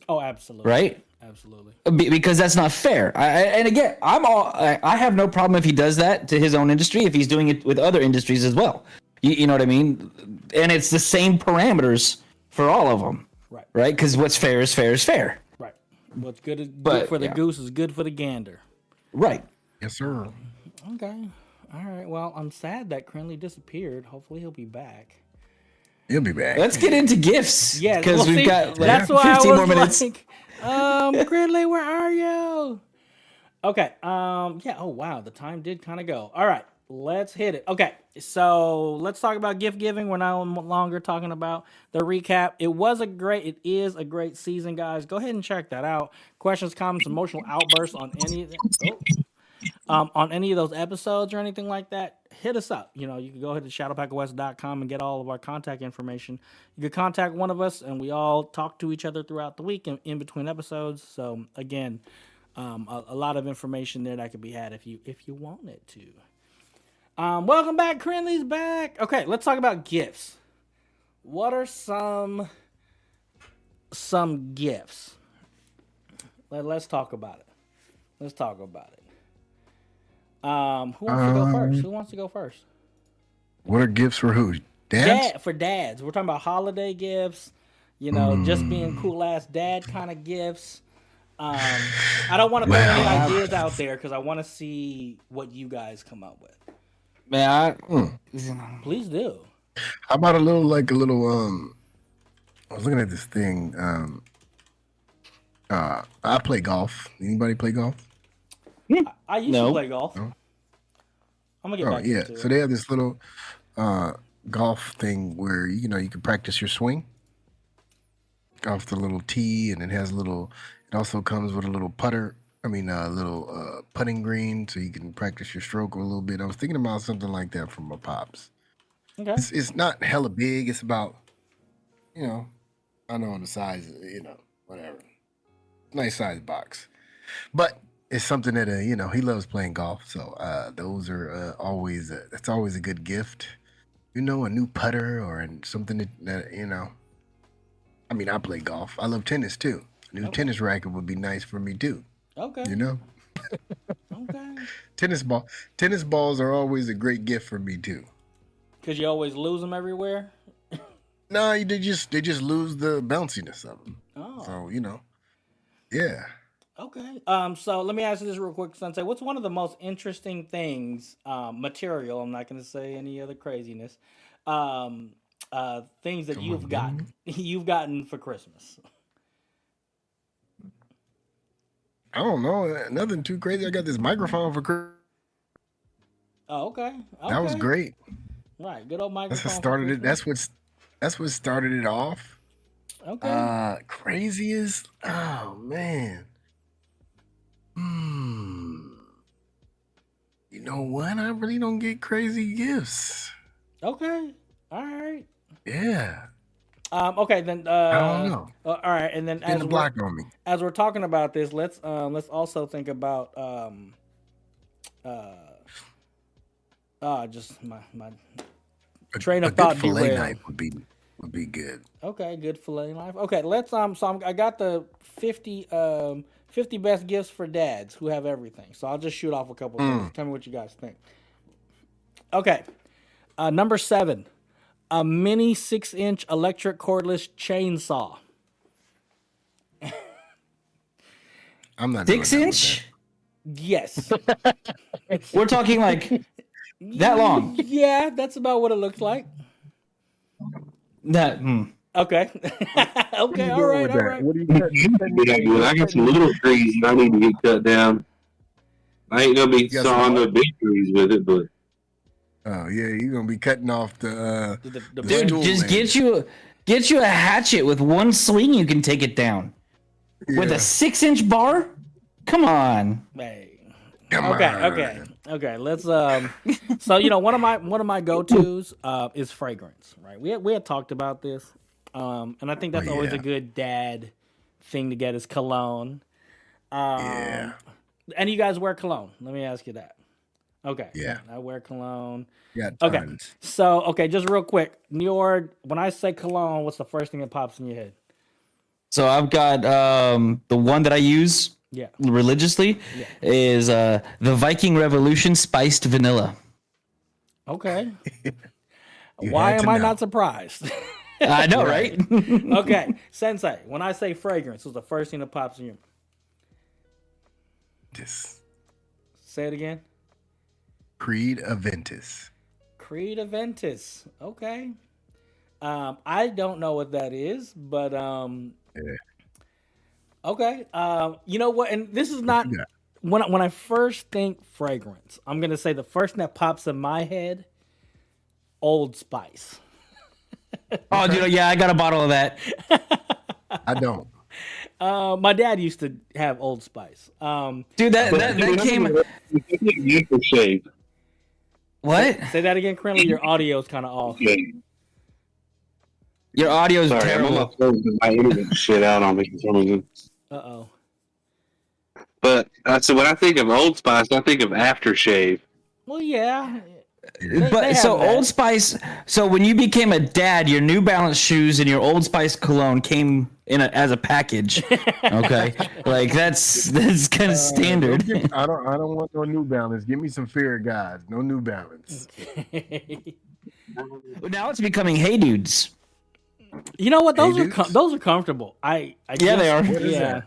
Oh, absolutely. Right? Absolutely. Because that's not fair. And again, I have no problem if he does that to his own industry, if he's doing it with other industries as well. You know what I mean? And it's the same parameters for all of them. Right. Right? Because what's fair is fair is fair. Right. What's good for the yeah. goose is good for the gander. Right. Yes, sir. Okay. All right. Well, I'm sad that Krinlee disappeared. Hopefully he'll be back. He'll be back. Let's get into gifts. Yeah, because we've got that's why 15 I was more minutes. like, Krinlee, where are you? Okay. Yeah. Oh wow, the time did kind of go. All right, let's hit it. Okay, so let's talk about gift giving. We're no longer talking about the recap. It is a great season, guys. Go ahead and check that out. Questions, comments, emotional outbursts on any of them. On any of those episodes or anything like that, hit us up. You can go ahead to shadowpackofwest.com and get all of our contact information. You can contact one of us, and we all talk to each other throughout the week and in between episodes. So again, a lot of information there that could be had if you wanted to. Welcome back, Krinlee's back. Okay, let's talk about gifts. What are some gifts? Let's talk about it. Who wants to go first? What are gifts for who? Dads? For dads. We're talking about holiday gifts, just being cool ass dad kind of gifts. I don't want to throw any ideas out there because I want to see what you guys come up with. Man, Please do. How about a little I was looking at this thing. I play golf. Anybody play golf? I used to play golf. No? I'm gonna get back into it. So they have this little golf thing where you can practice your swing off the little tee, and it also comes with a little putter. A little putting green, so you can practice your stroke a little bit. I was thinking about something like that for my pops. Okay. It's not hella big. It's about, I know on the size, whatever. Nice size box, but it's something that he loves playing golf. So those are that's always a good gift. A new putter or something that I play golf. I love tennis too. A new tennis racket would be nice for me too. Okay. Okay. Tennis balls are always a great gift for me too. Because you always lose them everywhere. No, they just lose the bounciness of them. Oh. So yeah. Okay. So let me ask you this real quick, Sensei. What's one of the most interesting things, material? I'm not going to say any other craziness. Things that you've gotten for Christmas. I don't know. Nothing too crazy. I got this microphone for Christmas. Oh, okay. That was great. Right. Good old microphone. That's what started it. That's what started it off. Okay. Crazy is, oh man. You know what? I really don't get crazy gifts. Okay. All right. Yeah. Okay, then. I don't know. All right, and then Getting the block on me. As we're talking about this, let's also think about just my train of thought good fillet derailed. knife would be good. Okay, good fillet knife. Okay, let's I got the 50 best gifts for dads who have everything. So I'll just shoot off a couple things. Tell me what you guys think. Okay. Number 7, a mini 6-inch electric cordless chainsaw. I'm not 6-inch? Yes. We're talking like that long. Yeah, that's about what it looks like. That. Okay. Okay. All right. All right. What are you cutting? I got some little trees that I need to get cut down. I ain't gonna be got sawing some no big trees with it, but Oh yeah, you're gonna be cutting off the The Dude, stool just man. get you a hatchet with one swing. You can take it down with Yeah. a 6-inch bar. Come on. Hey. Come Okay. on. Okay. Let's So one of my go-tos is fragrance. Right. We had talked about this, and I think that's always yeah. a good dad thing to get is cologne. Yeah. And you guys wear cologne? Let me ask you that. Okay. Yeah. I wear cologne. Yeah. Okay. Tons. So, just real quick, Njord, when I say cologne, what's the first thing that pops in your head? So I've got the one that I use Yeah. religiously is the Viking Revolution spiced vanilla. Okay. You Why had to am I know. not surprised? I know, right? Okay. Sensei, when I say fragrance, what's the first thing that pops in your mind? Just Say it again. Creed Aventus. Creed Aventus. Okay. I don't know what that is, but Yeah. okay. You know what? And this is not Yeah. when I first think fragrance, I'm gonna say the first thing that pops in my head, Old Spice. Oh, dude, yeah, I got a bottle of that. I don't. My dad used to have Old Spice. Dude, that came. Aftershave. What? Say that again, Krinlee. Your audio's kind of off. Your audio's Sorry, I'm on my terrible. phone because my internet shit out on me for some reason. Uh-oh. But so when I think of Old Spice, I think of aftershave. Well, yeah. But they so have that. Old Spice. So when you became a dad, your New Balance shoes and your Old Spice cologne came as a package. Okay, like that's kind of standard. I don't want no New Balance. Give me some Fair Guys. No New Balance. Now it's becoming Hey Dudes. You know what? Those Hey, are dudes? those are comfortable. I Yeah, guess, they are. What is Yeah,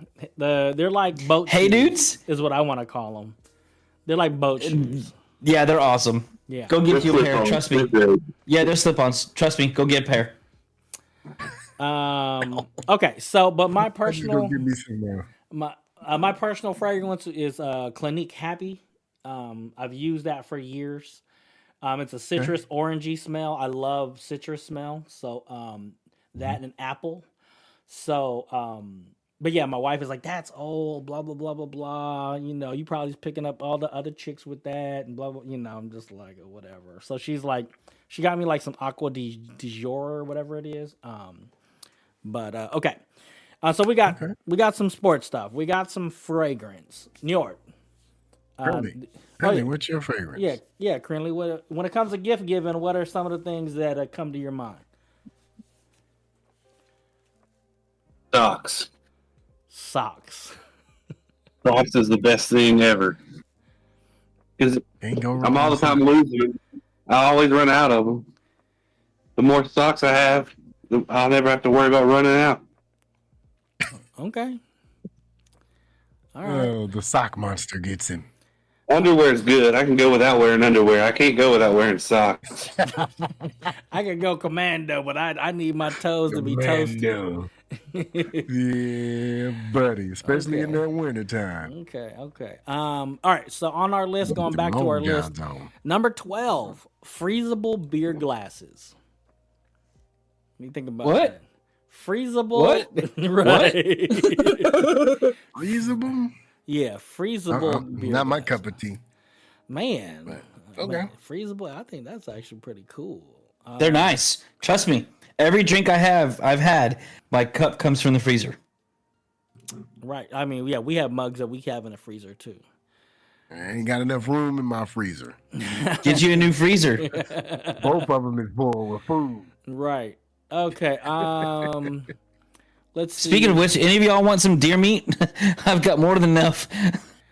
they're like boat. Hey shoes Dudes? is what I want to call them. They're like boat shoes. Yeah, they're awesome. Yeah. Go get you a pair. Slip-ons. Trust me. Yeah, they're slip-ons. Trust me. Go get a pair. Okay. So, but my Just personal go give me some. my personal fragrance is Clinique Happy. I've used that for years. It's a citrus orangey smell. I love citrus smell. So that and an apple. So but yeah, my wife is like, that's old, blah blah blah blah blah. You probably just picking up all the other chicks with that and blah blah. I'm just like whatever. So she's like, she got me like some Aqua di Jour or whatever it is. But okay. So we got some sports stuff. We got some fragrance. Njord. Krinlee, what's your favorite? Yeah, Krinlee. When it comes to gift giving, what are some of the things that come to your mind? Socks. Socks. Socks is the best thing ever. Because Ain't go wrong. I'm all the with time losing them. I always run out of them. The more socks I have, I'll never have to worry about running out. Okay. All that. right. Oh, the sock monster gets him. Underwear is good. I can go without wearing underwear. I can't go without wearing socks. I could go commando, but I need my toes to be toasted. Commando. Yeah, buddy. Especially in Okay. that winter time. Okay. All right. So on our list, going back to our list, number 12, freezable beer glasses. What do you think about What? that? Freezable. What? Right. Reasonable? Yeah, freezable beer. Not my glasses. cup of tea. Man. okay. Man, freezable. I think that's actually pretty cool. They're nice. Trust me. Every drink I've had, my cup comes from the freezer. Right. I mean, yeah, we have mugs that we have in the freezer too. I ain't got enough room in my freezer. Get you a new freezer. Both of them is full with food. Right. Okay. Let's see. Speaking of which, any of y'all want some deer meat? I've got more than enough.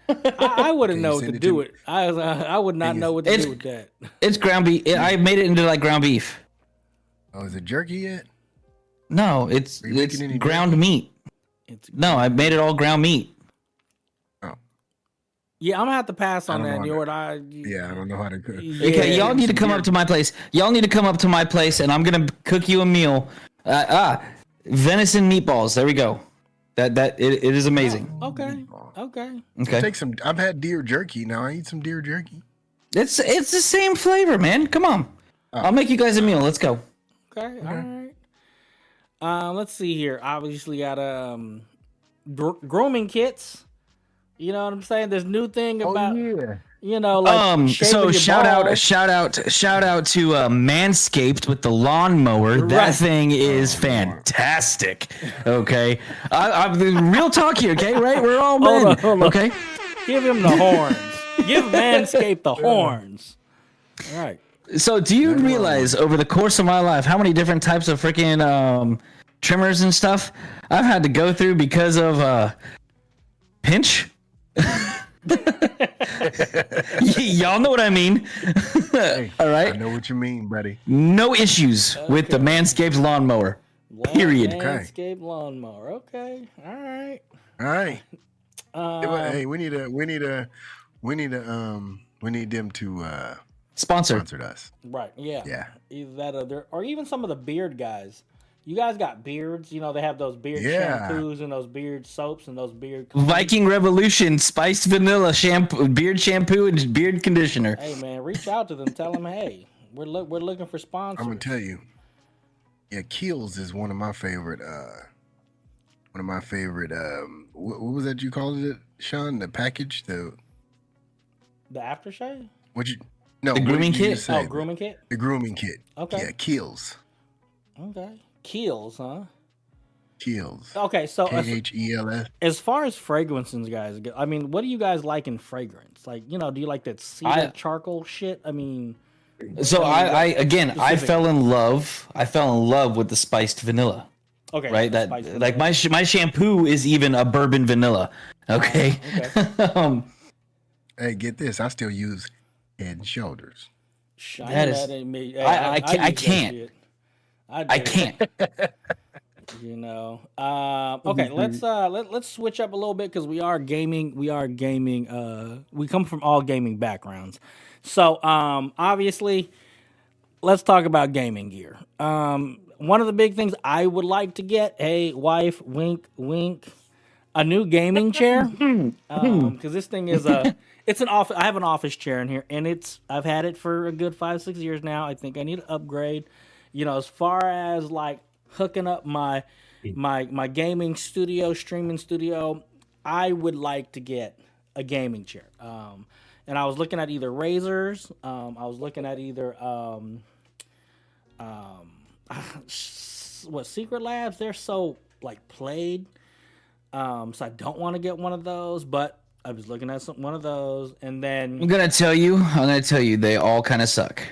I wouldn't Can you know what send to it do to with. I would not know what to do with that. It's ground beef. I made it into like ground beef. Oh, is it jerky yet? No, it's Are you making any ground meat. No, I made it all ground meat. Oh, Yeah, I'm gonna have to pass on I that, don't know Njord. yeah, I don't know how to cook. Okay, y'all need to come up to my place. Y'all need to come up to my place, and I'm gonna cook you a meal. Venison meatballs. There we go. It is amazing. Okay. Take some. I've had deer jerky. Now I eat some deer jerky. It's the same flavor, man. Come on. I'll make you guys a meal. Let's go. Okay. All right. Let's see here. Obviously got grooming kits. You know what I'm saying? There's new thing about like so shaving your balls. shout out to Manscaped with the lawnmower. That Right. thing is fantastic. Okay, I'm real talk here. Okay, right? We're all men. Hold on. Okay. Give him the horns. Give Manscaped the horns. All right. So, do you realize over the course of my life how many different types of freaking trimmers and stuff I've had to go through because of pinch? Y'all know what I mean. All right. I know what you mean, buddy. No issues with the Manscaped lawnmower. Period. Manscaped lawnmower. Okay. All right. All right. Hey, we need them to sponsor us. Right. Yeah. Yeah. Either that or even some of the beard guys. You guys got beards. You know, they have those beard shampoos and those beard soaps and those beard. Viking Revolution spiced vanilla shampoo, beard shampoo, and beard conditioner. Hey man, reach out to them. Tell them, hey, we're looking for sponsors. I'm gonna tell you. Yeah, Kiehl's is one of my favorite. What was that you called it, Sean? The package, the aftershave. The grooming kit. Oh, grooming kit. The grooming kit. Okay. Yeah, Kiehl's. Okay. Keels, huh? Kiehl's. Okay, so KHELS. as far as fragrances, guys, I mean, what do you guys like in fragrance? Like, you know, do you like that cedar charcoal shit? I mean, so I fell in love. I fell in love with the spiced vanilla. Okay, right. That like my shampoo is even a bourbon vanilla. Okay. Okay. Hey, get this. I still use Head and Shoulders. That is. Hey, I can't. I can't. You know. Okay, let's switch up a little bit because we are gaming. We come from all gaming backgrounds. So obviously, let's talk about gaming gear. One of the big things I would like to get, hey wife, wink, wink, a new gaming chair. Because this thing is it's an office. I have an office chair in here, and I've had it for a good 5-6 years now. I think I need to upgrade. You know, as far as like hooking up my gaming studio, streaming studio, I would like to get a gaming chair. And I was looking at either Razors. I was looking at either Secret Labs. They're so like played. So I don't want to get one of those, but I was looking at one of those, and then I'm gonna tell you, they all kind of suck.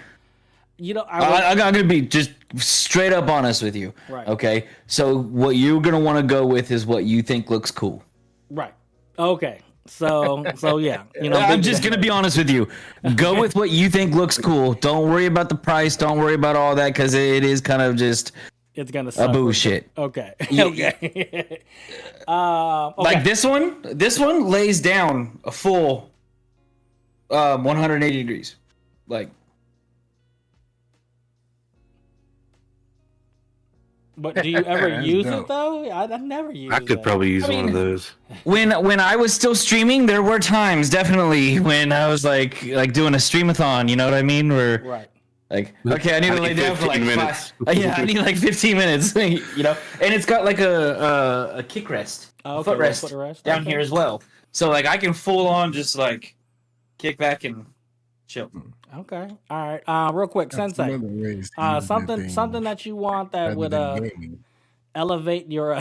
You know, I'm gonna be just straight up honest with you. Right. Okay. So what you're gonna want to go with is what you think looks cool. Right. Okay. So yeah. You know, I'm just gonna be honest with you. Go with what you think looks cool. Don't worry about the price. Don't worry about all that because it is kind of just. It's gonna suck. A bullshit. Okay. Yeah. Okay. Like this one lays down a full 180 degrees. Like. But do you ever use it though? I never use it. I could probably use one of those. When I was still streaming, there were times definitely when I was like doing a streamathon. You know what I mean? Where right. Like, okay, I need to lay down for like 15 minutes. Yeah, I need like 15 minutes. You know, and it's got like a kick rest, okay, footrest down here as well. So like I can full on just like kick back and chill. Okay, all right. Real quick, Sensei. Something that you want that would elevate your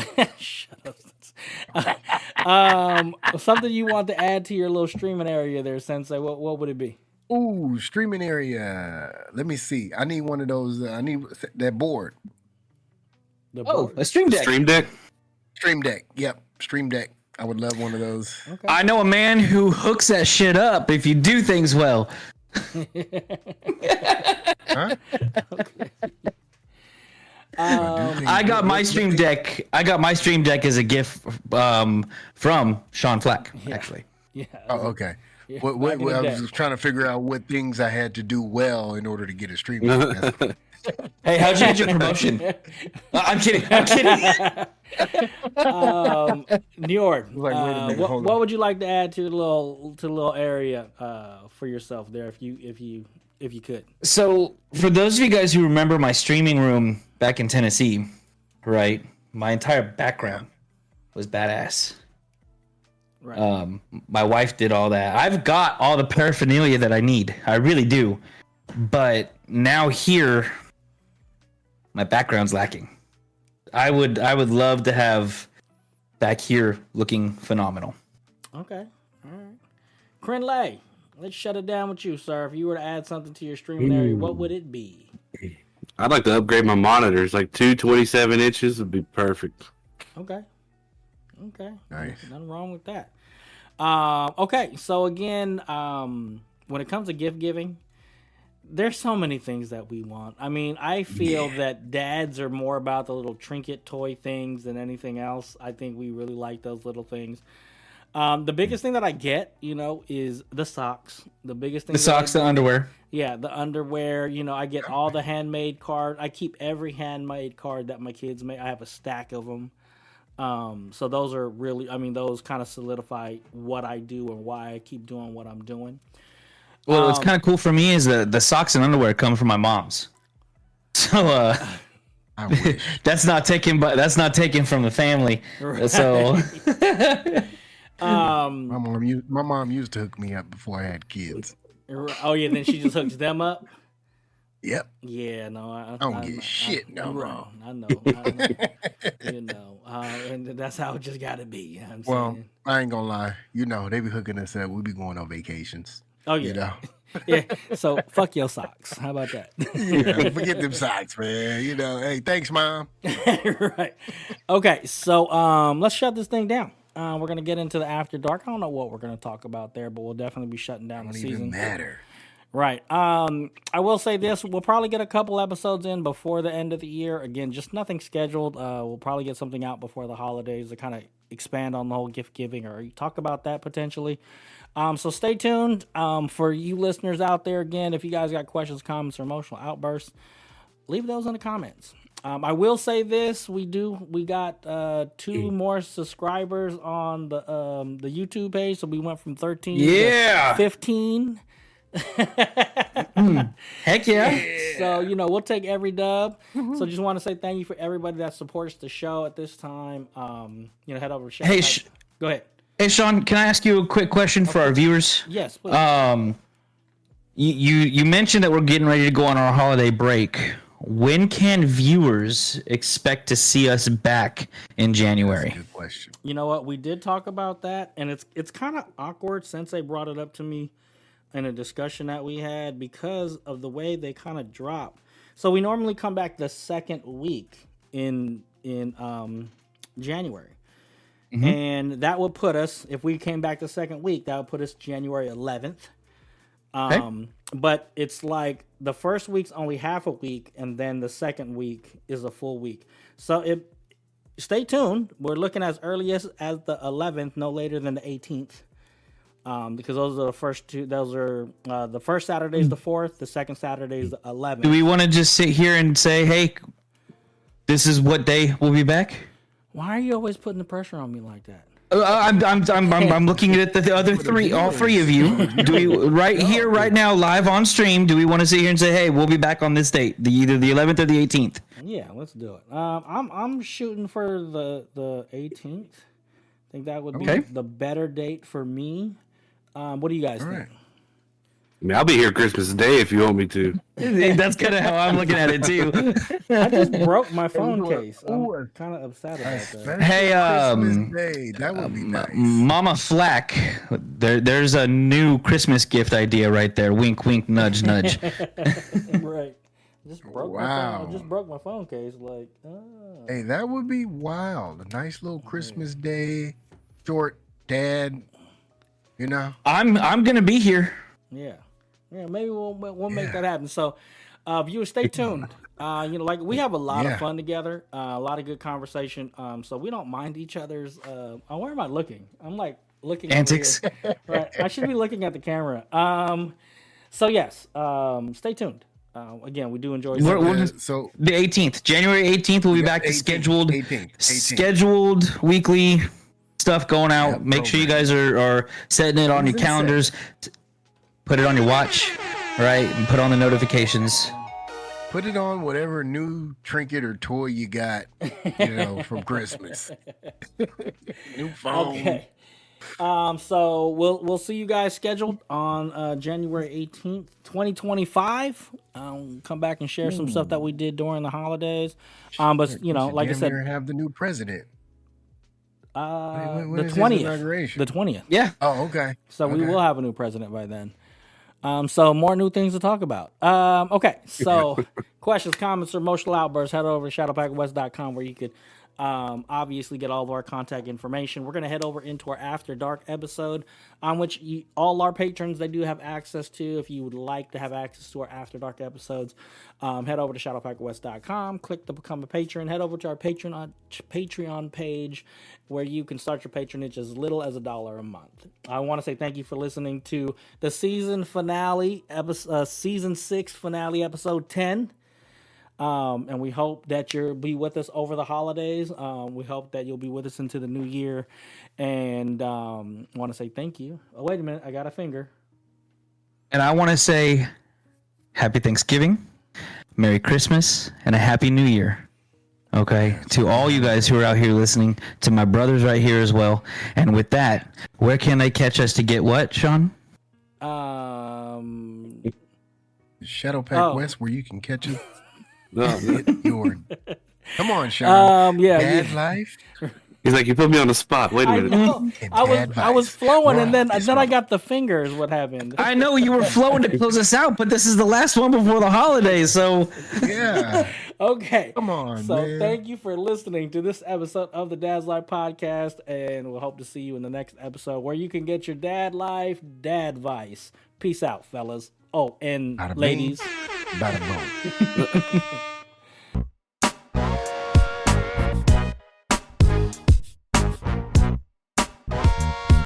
something you want to add to your little streaming area there, Sensei. What would it be? Ooh, streaming area. Let me see. I need one of those. I need that board. A stream deck. Stream deck. Stream Deck. Yep, Stream Deck. I would love one of those. Okay. I know a man who hooks that shit up if you do things well. Huh? I got my Stream Deck. I got my Stream Deck as a gift from Sean Flac, actually. Yeah. Oh, okay. Yeah, What, back in the I was day. just trying to figure out what things I had to do well in order to get a Stream Deck. That's- Hey, how'd you get your promotion? I'm kidding. I'm kidding. Njord, Like, wait a minute, hold on. what would you like to add to the little area for yourself there, if you could? So, for those of you guys who remember my streaming room back in Tennessee, right? My entire background was badass. Right. My wife did all that. I've got all the paraphernalia that I need. I really do. But now here, my background's lacking. I would love to have back here looking phenomenal. Okay. All right. Krinlee, let's shut it down with you, sir. If you were to add something to your streaming area, what would it be? I'd like to upgrade my monitors. Like 27 inches would be perfect. Okay. Okay. Nice. Nothing wrong with that. Okay. So again, when it comes to gift giving, there's so many things that we want. I mean, I feel that dads are more about the little trinket toy things than anything else. I think we really like those little things. The biggest thing that I get, is the socks. The biggest thing. The socks, the underwear. Yeah, the underwear. I get all the handmade cards. I keep every handmade card that my kids make. I have a stack of them. So those are really, those kind of solidify what I do and why I keep doing what I'm doing. Well, what's kind of cool for me is the socks and underwear come from my mom's. So I wish. that's not taken from the family. Right. So My mom used to hook me up before I had kids. Oh yeah, then she just hooks them up. Yep. Yeah, no, I don't get shit no right. wrong. I know. And that's how it just got to be. You know what I'm Well, saying? I ain't gonna lie. They be hooking us up. We be going on vacations. Oh yeah, You know, yeah. So fuck your socks. How about that? forget them socks, man. Hey, thanks, mom. Right. Okay, so let's shut this thing down. We're gonna get into the after dark. I don't know what we're gonna talk about there, but we'll definitely be shutting down the Don't season. even matter. Right. I will say this: we'll probably get a couple episodes in before the end of the year. Again, just nothing scheduled. We'll probably get something out before the holidays to kind of expand on the whole gift giving or talk about that potentially. So stay tuned. For you listeners out there, again, if you guys got questions, comments, or emotional outbursts, leave those in the comments. I will say this: we got 2 more subscribers on the YouTube page, so we went from 13 to 15. heck yeah. So we'll take every dub. So just want to say thank you for everybody that supports the show at this time. Head over to show. Hey, Go ahead. Hey, Sean, can I ask you a quick question for our viewers? Yes, please. You mentioned that we're getting ready to go on our holiday break. When can viewers expect to see us back in January? Good question. You know what? We did talk about that, and it's kind of awkward. Sensei brought it up to me in a discussion that we had because of the way they kind of drop. So we normally come back the second week in January. Mm-hmm. And that would put us, if we came back the second week, that would put us January 11th. But it's like the first week's only half a week, and then the second week is a full week. So stay tuned. We're looking as early as the 11th, no later than the 18th. Because those are the first two. Those are the first Saturday is the 4th. The second Saturday is the 11th. Do we want to just sit here and say, hey, this is what day we'll be back? Why are you always putting the pressure on me like that? I'm looking at the other three, all 3 of you. Do we right now, live on stream? Do we want to sit here and say, hey, we'll be back on this date, either the 11th or the 18th? Yeah, let's do it. I'm shooting for the 18th. I think that would be the better date for me. What do you guys think? Right. I mean, I'll be here Christmas Day if you want me to. That's kind of how I'm looking at it too. I just broke my phone case. I'm kind of upset about that. Hey, Christmas Day. That would be nice. Mama Flac, there's a new Christmas gift idea right there. Wink, wink, nudge, nudge. Right. Just broke my Wow. phone. Just broke my phone case. Like, oh. Hey, that would be wild. A nice little Christmas day, short dad. You know. I'm gonna be here. Yeah, maybe we'll make that happen. So, viewers, stay tuned. Like we have a lot of fun together, a lot of good conversation. So we don't mind each other's. Where am I looking? I'm like looking Antics. Right, I should be looking at the camera. So yes, stay tuned. Again, we do enjoy. So the 18th, January 18th, we'll be back to 18th. scheduled weekly stuff going out. Yep, Make sure you guys are setting it on your calendars. Put it on your watch, right? And put on the notifications. Put it on whatever new trinket or toy you got, from Christmas. New phone. Okay. So we'll see you guys scheduled on January 18th, 2025. Come back and share some stuff that we did during the holidays. But like I said, have the new president. When the is his 20th. inauguration? The 20th. Yeah. Oh, okay. So we will have a new president by then. So more new things to talk about. Okay. So questions, comments, or emotional outbursts, head over to shadowpackwest.com where you could obviously get all of our contact information. We're going to head over into our After Dark episode, on which all our patrons, they do have access to. If you would like to have access to our After Dark episodes, head over to shadowpackwest.com, click the Become a Patron, head over to our Patreon page where you can start your patronage as little as $1 a month. I want to say thank you for listening to the season finale, season 6 finale, episode 10. And we hope that you'll be with us over the holidays. We hope that you'll be with us into the new year. And I want to say thank you. Oh, wait a minute. I got a finger. And I want to say Happy Thanksgiving, Merry Christmas, and a Happy New Year. Okay, to all you guys who are out here listening, to my brothers right here as well. And with that, where can they catch us to get what, Sean? Shadow Pack West, where you can catch us. Come on, Sean. Dad life. He's like, you put me on the spot. Wait a minute. I was flowing, and then I got the fingers. What happened? I know you were flowing to close us out, but this is the last one before the holidays, so yeah. Okay. Come on. So man. Thank you for listening to this episode of the Dad's Life podcast, and we'll hope to see you in the next episode where you can get your dad life, dad advice. Peace out, fellas. Oh, and Bada bing, ladies. bada boom.